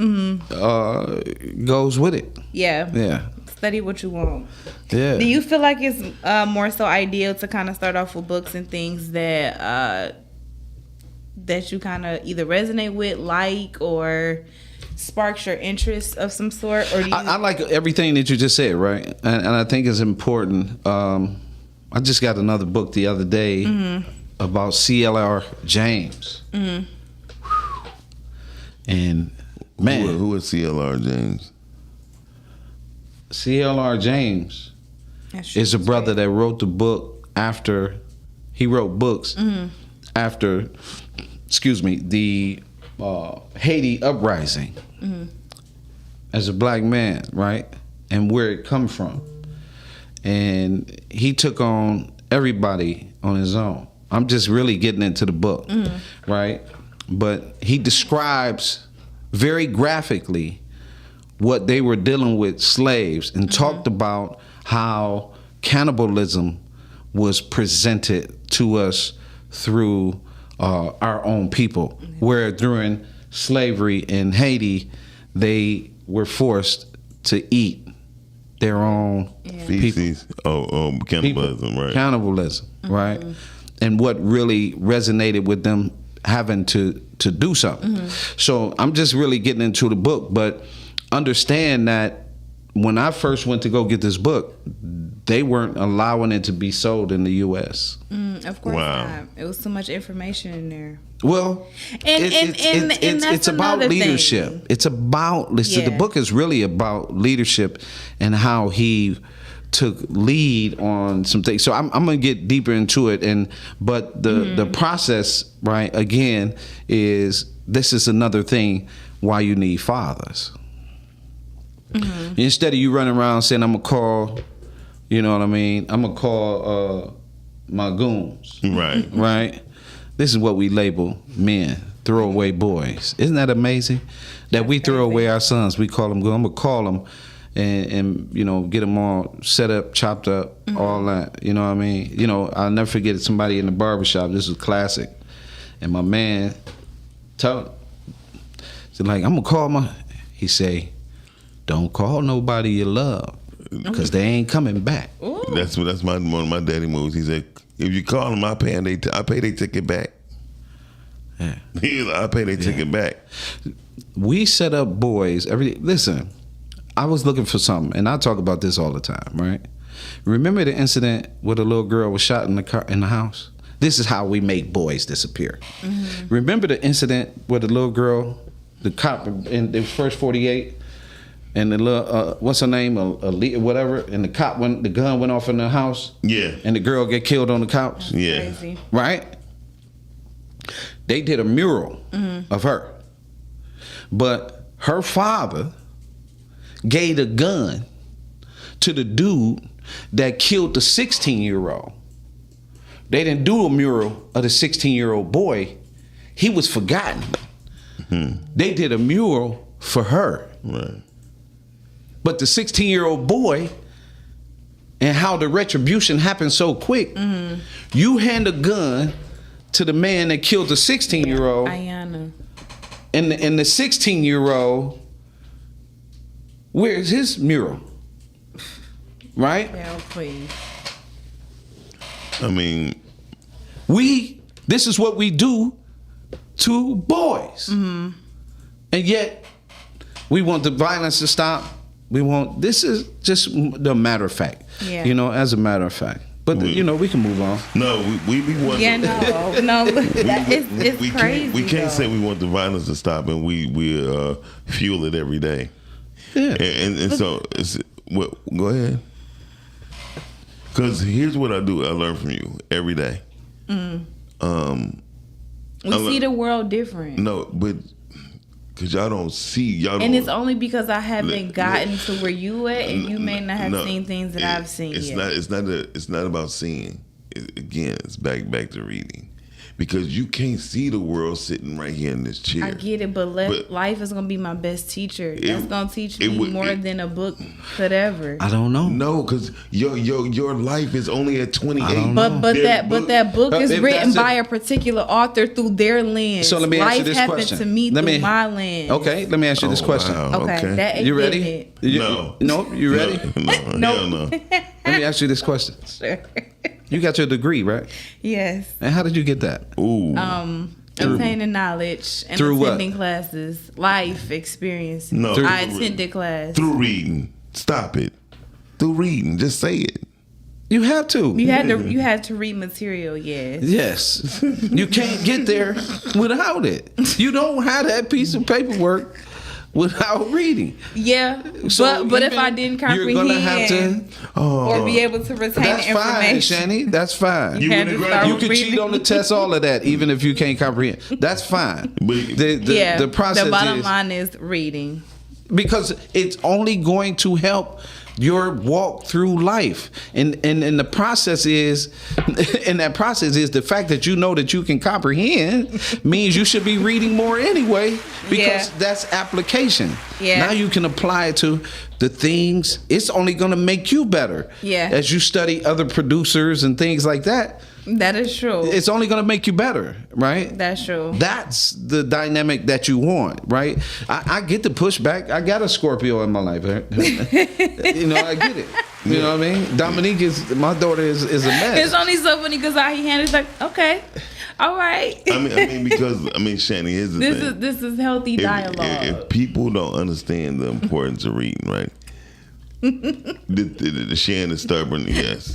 goes with it. Yeah. Study what you want. Yeah. Do you feel like it's more so ideal to kind of start off with books and things that that you kind of either resonate with, or sparks your interest of some sort? Or do you... I like everything that you just said, right? And I think it's important. I just got another book the other day about C.L.R. James. And man, who is C.L.R. James? C.L.R. James is a brother that wrote the book after he wrote books after, the Haiti uprising as a black man, right? And where it come from. And he took on everybody on his own. I'm just really getting into the book, right? But he describes very graphically what they were dealing with slaves and talked about how cannibalism was presented to us through our own people, where during slavery in Haiti, they were forced to eat their own feces. Cannibalism, right? Cannibalism, right? And what really resonated with them having to do something. So I'm just really getting into the book, but understand that when I first went to go get this book, they weren't allowing it to be sold in the U.S. Of course not. It was too much information in there. Well, it's about leadership. Thing. It's about the book is really about leadership and how he took lead on some things. So I'm gonna get deeper into it, but the process, right, again, is this is another thing why you need fathers. Mm-hmm. Instead of you running around saying I'm gonna call, you know what I mean, I'm gonna call my goons, right. This is what we label men, throwaway boys. Isn't that amazing? That we throw away our sons. We call them goons. I'm gonna call them and you know, get them all set up, chopped up, all that. You know what I mean? You know, I'll never forget somebody in the barbershop. This was classic, and my man told, like, I'm gonna call he say, don't call nobody you love, because they ain't coming back. Ooh. That's one of my daddy moves. He said, if you call them, I pay their ticket back. Yeah. I pay their ticket back. We set up boys listen, I was looking for something, and I talk about this all the time, right? Remember the incident where the little girl was shot in the house? This is how we make boys disappear. Mm-hmm. Remember the incident where the little girl, the cop in the first 48, and the little what's her name, whatever, and the gun went off in the house. Yeah. And the girl get killed on the couch. Yeah. Crazy. Right. They did a mural of her, but her father gave a gun to the dude that killed the 16-year-old. They didn't do a mural of the 16-year-old boy. He was forgotten. Mm-hmm. They did a mural for her. Right. But the 16-year-old boy, and how the retribution happened so quick, you hand a gun to the man that killed the 16-year-old. Ayana. And the 16-year-old, where's his mural? Right? Yeah, please. I mean, this is what we do to boys. Mm-hmm. And yet, we want the violence to stop. This is just the matter of fact. Yeah. You know, as a matter of fact. But, you know, we can move on. No, we be wanting. Yeah, no, it's crazy. We can't say we want the violence to stop, and we fuel it every day. Yeah. And so, go ahead. Because here's what I do. I learn from you every day. We see the world different. No, but because y'all don't see. And it's only because I haven't gotten to where you at, and you may not have seen things that I've seen yet. It's not about seeing. Again, it's back to reading. Because you can't see the world sitting right here in this chair. I get it, but life is gonna be my best teacher. That's gonna teach me more than a book could ever. I don't know. No, because your life is only at 28. But that book is written by a particular author through their lens. So let me ask you this question. Life happened to me through my lens. Okay, let me ask you this question. Wow, okay. You ready? No, you ready? No, hell no. Let me ask you this question. Sure. You got your degree, right? Yes. And how did you get that? Ooh. Obtaining knowledge and attending classes, life experience. No, I attended class. Through reading. Stop it. Through reading. Just say it. You have to. You had to read material, yes. Yes. You can't get there without it. You don't have that piece of paperwork without reading. Yeah, so but if I didn't comprehend, you're gonna have to, or be able to retain that's the information. Fine, Shani. That's fine. You can cheat on the test, all of that, even if you can't comprehend. That's fine. The process. The bottom line is reading, because it's only going to help your walk through life, and the process is, the fact that you know that you can comprehend means you should be reading more anyway, because that's application. Yeah. Now you can apply it to the things. It's only going to make you better. Yeah. As you study other producers and things like that. That is true. It's only going to make you better, right? That's true. That's the dynamic that you want, right? I get the pushback. I got a Scorpio in my life. I get it. You know what I mean? Dominique my daughter is a mess. It's only so funny because he handles like, okay, all right. I mean, because Shani, here's the thing. This is healthy dialogue. If people don't understand the importance of reading, right? The Shan is stubborn. Yes,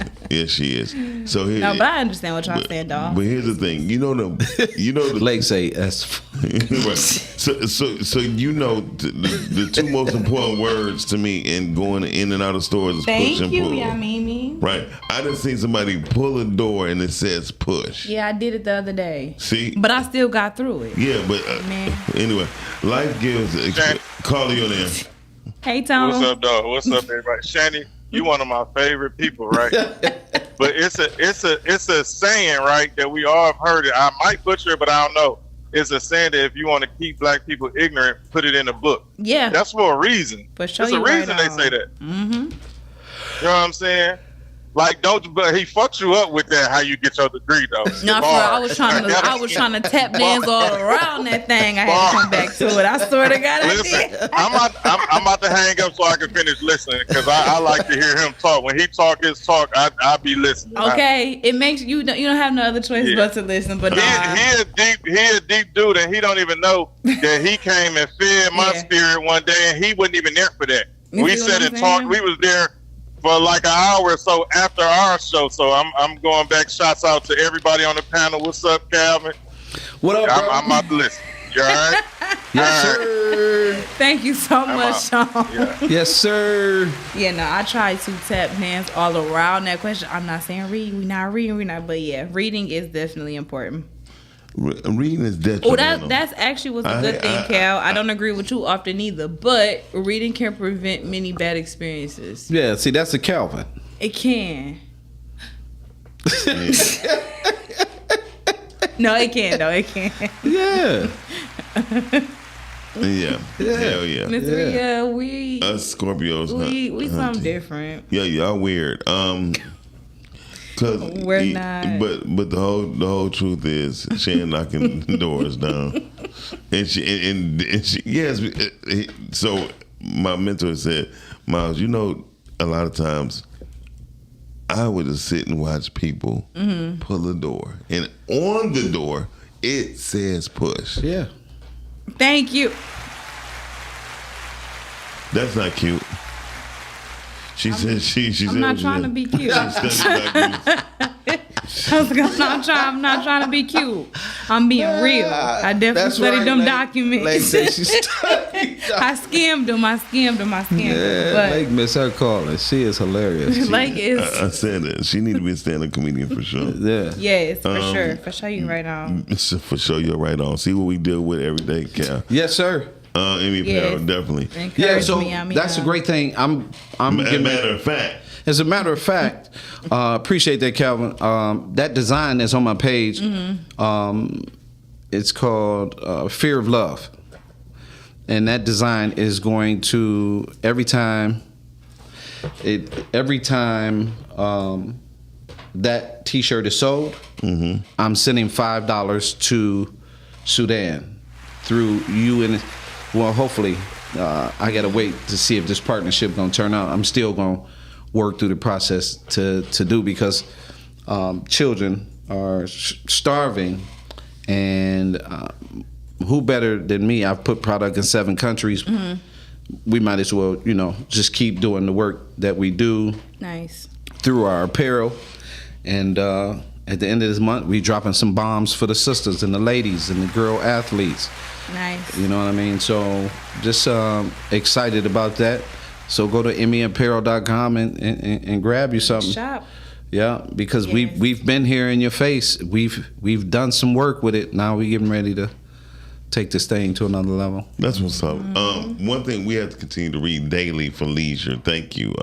she is. So here, no, but I understand what y'all saying, dog. But here's the thing. You know the Lake say S. Right. So you know the two most important words to me in going in and out of stores is push and pull. Thank you, Mimi. Right. I done seen somebody pull a door and it says push. Yeah, I did it the other day. See? But I still got through it. Yeah, but anyway, life gives. Carly on there. Hey, Tom. What's up, dog? What's up, everybody? Shani, you one of my favorite people, right? But it's a saying, right, that we all have heard it. I might butcher it, but I don't know. It's a saying that if you want to keep black people ignorant, put it in a book. Yeah. That's for a reason. For sure. There's a reason they say that. Mm-hmm. You know what I'm saying? Like, but he fucks you up with that. How you get your degree though? No, I was trying to tap dance all around that thing. I had to come back to it. I swear to God, listen, I'm about to hang up so I can finish listening because I like to hear him talk. When he talk his talk, I be listening. Okay, it makes you don't have no other choice but to listen. But he a deep dude, and he don't even know that he came and fed my spirit one day, and he wasn't even there for that. We sat and talked. We was there for like an hour or so after our show. So I'm going back. Shouts out to everybody on the panel. What's up, Calvin? What up, bro? I'm about to listen. You all right? Yes, sir. Thank you so much, Sean. Yeah. Yes, sir. Yeah, no, I try to tap dance all around that question. I'm not saying read. We're not. But yeah, reading is definitely important. Reading is detrimental. That's actually was a good thing, Cal. I don't agree with you often either, but reading can prevent many bad experiences. Yeah, see, that's a Calvin. It can. No, it can. No, it can. Yeah. Yeah. Hell yeah. Miss Rhea, we us Scorpios. We something different. Yeah, y'all weird. Cause we're not. But the whole truth is, she ain't knocking doors down, and she yes. So my mentor said, Miles, you know, a lot of times I would just sit and watch people pull a door, and on the door it says push. Yeah. Thank you. That's not cute. She said I'm not trying to be cute. I'm not trying to be cute. I'm being real. I definitely studied them documents. I skimmed them. Yeah, but Lake miss her calling. She is hilarious. Lake is. I said that she need to be a stand-up comedian for sure. Yeah. Yes, for sure. For sure, you right on. For sure, you're right on. See what we deal with every day, Cal. Yes, sir. Amy Apparel, definitely. Yeah, so that's a great thing. I'm matter of fact. As a matter of fact, appreciate that, Calvin. That design that's on my page, it's called Fear of Love. And that design is going to, every time that T-shirt is sold, I'm sending $5 to Sudan through you and, well, hopefully, I got to wait to see if this partnership going to turn out. I'm still going to work through the process to do, because children are starving, and who better than me? I've put product in 7 countries. We might as well, just keep doing the work that we do. Nice. Through our apparel. And at the end of this month, we dropping some bombs for the sisters and the ladies and the girl athletes. Nice. You know what I mean? So just excited about that. So go to emmyapparel.com and grab you something. Shop. Yeah, because we've been here in your face. We've done some work with it. Now we're getting ready to take this thing to another level. That's what's up. One thing we have to continue to read daily for leisure. Thank you,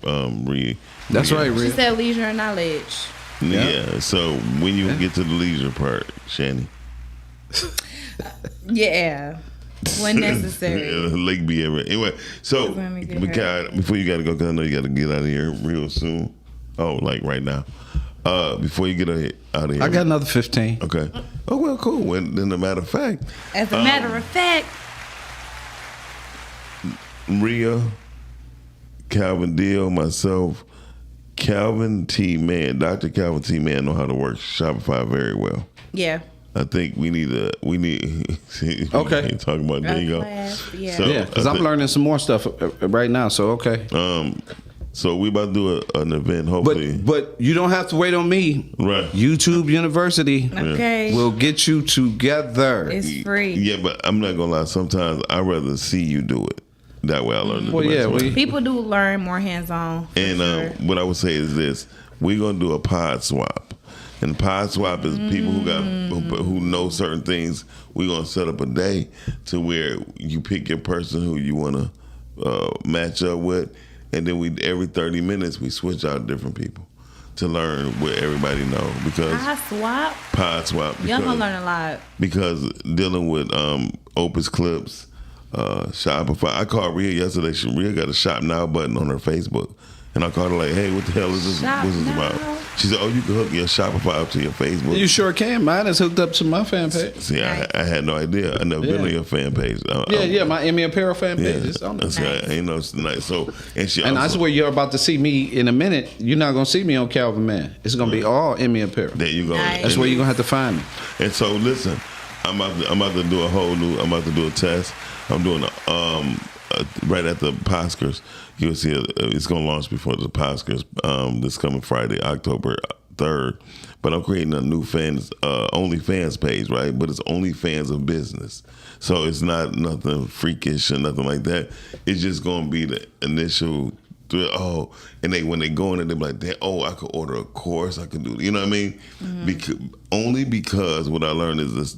Rhea. That's right, Rhea. She said leisure and knowledge. Yeah. So when you get to the leisure part, Shani. Yeah. When necessary. Lake be everywhere. Anyway, so before you gotta go, because I know you gotta get out of here real soon. Oh, like right now. Before you get out of here. I got another 15. Okay. Oh, well, cool. Well, then, as a matter of fact, Rhea, Calvin Deal, myself, Calvin T. Mann, Dr. Calvin T. Mann know how to work Shopify very well. Yeah. I think we need okay. Talking about there you go. Yeah, So, because I'm learning some more stuff right now. So okay. So we about to do an event, hopefully. But you don't have to wait on me. Right. YouTube University. Okay. Will get you together. It's free. Yeah, but I'm not gonna lie. Sometimes I'd rather see you do it. That way I learn the best way. People do learn more hands-on. And what I would say is this: we're gonna do a pod swap. And pod swap is people who know certain things. We're gonna set up a day to where you pick your person who you wanna match up with, and then every 30 minutes we switch out different people to learn what everybody know. Because pod swap. Y'all gonna learn a lot. Because dealing with Opus Clips, Shopify. I called Rhea yesterday. Rhea got a Shop Now button on her Facebook. And I called her like, hey, what the hell is this? What's this about? She said, oh, you can hook your Shopify up to your Facebook. You sure can. Mine is hooked up to my fan page. See, I had no idea. I never been on your fan page. My Emmy Apparel fan page is on there. That's right. I know it's nice. So, and I swear you're about to see me in a minute. You're not going to see me on Calvin Man. It's going to be all Emmy Apparel. There you go. Nice. That's where you're going to have to find me. And so, listen, I'm about to do I'm about to do a test. I'm doing right at the Oscars. You'll see it's going to launch before the Oscars this coming Friday, October 3rd. But I'm creating a new OnlyFans page, right? But it's OnlyFans of business. So it's not nothing freakish or nothing like that. It's just going to be the initial, and when they go in, they're like, I could order a course. I could do, you know what I mean? Mm-hmm. Because what I learned is this,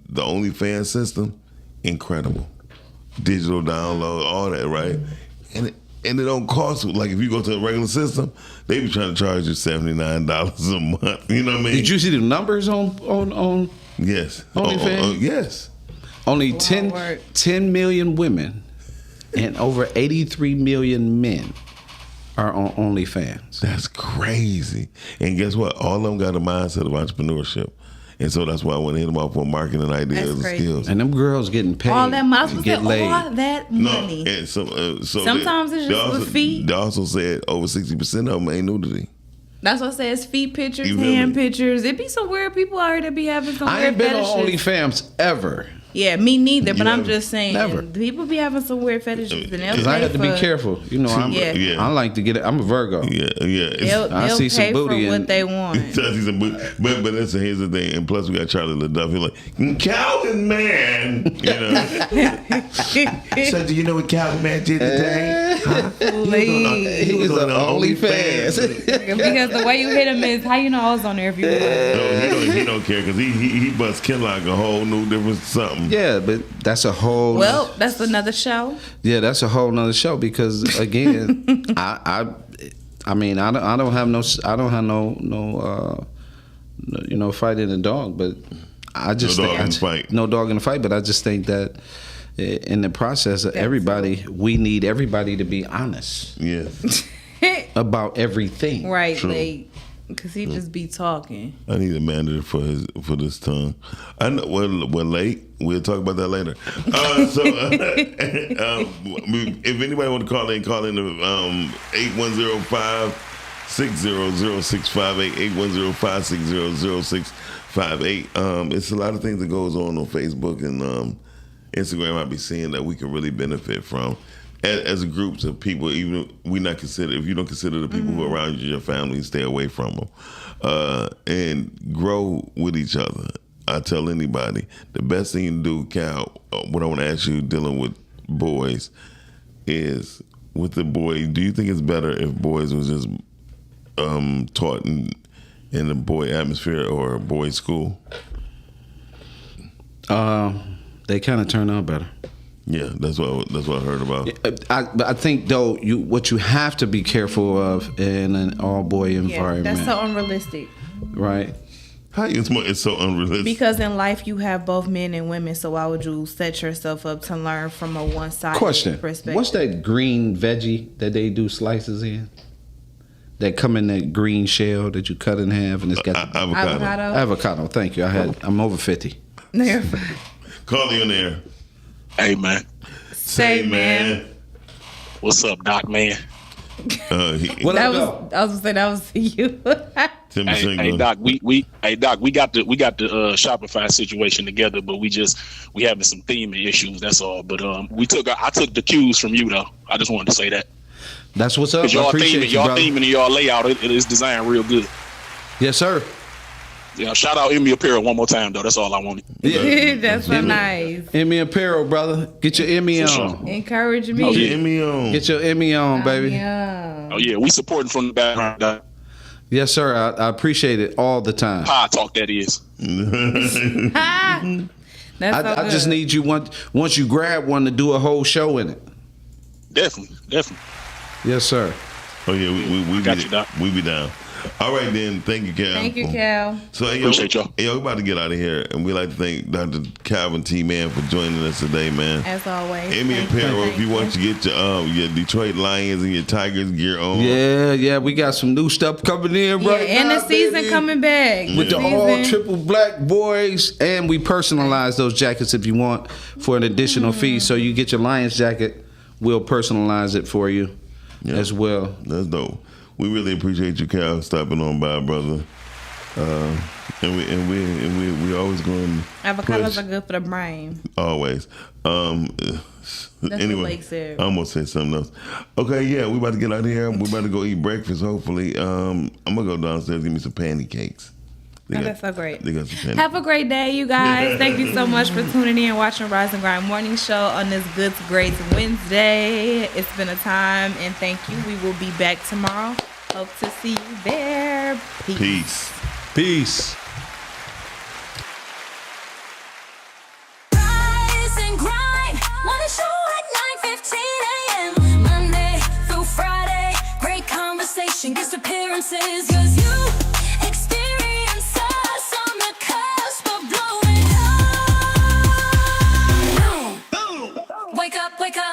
the OnlyFans system, incredible. Digital download, all that, right? And it don't cost, like if you go to a regular system, they be trying to charge you $79 a month. You know what I mean? Did you see the numbers on Yes. OnlyFans? Yes. Only 10 million women and over 83 million men are on OnlyFans. That's crazy. And guess what? All of them got a mindset of entrepreneurship. And so that's why I want to hit them off with marketing ideas and skills. And them girls getting paid. All that money. Get laid. All that money. No, and so sometimes it's just with feet. They also said over 60% of them ain't nudity. That's what it says. Feet pictures, hand pictures. It be some weird people out here that be having some weird fetishes. I ain't been on OnlyFans ever. Yeah, me neither. But I'm just saying, never. People be having some weird fetishes. Because I have to be careful. You know, I like to get it. I'm a Virgo. They'll see some pay booty for what they want. But listen, here's the thing. And plus, we got Charlie LaDuff. He's like, Calvin Man. You know. So, do you know what Calvin Man did today? Huh? He was on OnlyFans. Because the way you hit him is how you know I was on there if you No, he don't care because he busts Ken like a whole new different something. Yeah, but that's a whole. Well, that's another show. Yeah, that's a whole nother show because again, I mean, I don't have no fight in the dog, but I just no dog in the fight. No dog in the fight, but I just think that in the process of we need everybody to be honest. Yeah. About everything. Right, Late. Because he just be talking. I need a manager for this tongue. I know. Well, Late. We'll talk about that later. If anybody want to call in to 810-560-0658, 810-560-0658. It's a lot of things that goes on Facebook and Instagram. I be seeing that we can really benefit from. As groups of people, even if you don't consider the people who are around you, your family, stay away from them, and grow with each other. I tell anybody, the best thing you can do, Cal, what I want to ask you dealing with boys is, with the boy, do you think it's better if boys was just taught in a boy atmosphere or a boy school? They kind of turn out better. Yeah, that's what I heard about. I think though, what you have to be careful of in an all boy environment. That's so unrealistic. Right. How it's so unrealistic? Because in life you have both men and women, so why would you set yourself up to learn from a one-sided perspective? What's that green veggie that they do slices in? That come in that green shell that you cut in half and it's got avocado. Avocado. Thank you. I'm over 50. Call you in there. Hey, man. Say, man. What's up, Doc, man? I was gonna say that was you. Hey Doc, we got the Shopify situation together, but we having some theming issues. That's all. But I took the cues from you though. I just wanted to say that. That's what's up. Y'all theming and y'all layout, it is designed real good. Yes, sir. Yeah, shout out Emmy Apparel one more time though. That's all I wanted. Yeah. That's so nice. Emmy Apparel, brother. Get your Emmy on. Sure. Encourage me. Get your Emmy on. Get your Emmy on, baby. Oh yeah, we supporting from the background, Doc. Yes, sir. I appreciate it all the time. Pie talk, that is. I just need you once you grab one to do a whole show in it. Definitely. Yes, sir. Oh yeah, we got you, Doc. We be down. All right then, thank you, Cal. Thank you, Cal. So appreciate y'all. Hey, we're about to get out of here, and we like to thank Dr. Calvin T. Man for joining us today, man. As always. Emmy Apparel, if you want to get your Detroit Lions and your Tigers gear on. Yeah, we got some new stuff coming in right now. And the season coming back. With the all triple black boys, and we personalize those jackets if you want for an additional fee. So you get your Lions jacket, we'll personalize it for you as well. That's dope. We really appreciate you, Cal, stopping on by, brother. And we always going. Avocados are good for the brain. Always. That's anyway, what Blake said. I almost said something else. Okay, yeah, we about to get out of here. We about to go eat breakfast. Hopefully, I'm gonna go downstairs, give me some pancakes. That's so great. They got some pancakes. Have a great day, you guys. Thank you so much for tuning in and watching Rise and Grind Morning Show on this Good to Great Wednesday. It's been a time, and thank you. We will be back tomorrow. Hope to see you there. Peace. Peace. Rise and grind. Morning show at 9:15 a.m. Monday through Friday. Great conversation, guest appearances. 'Cause you experience us on the cusp of blowing up. Boom. Wake up, wake up.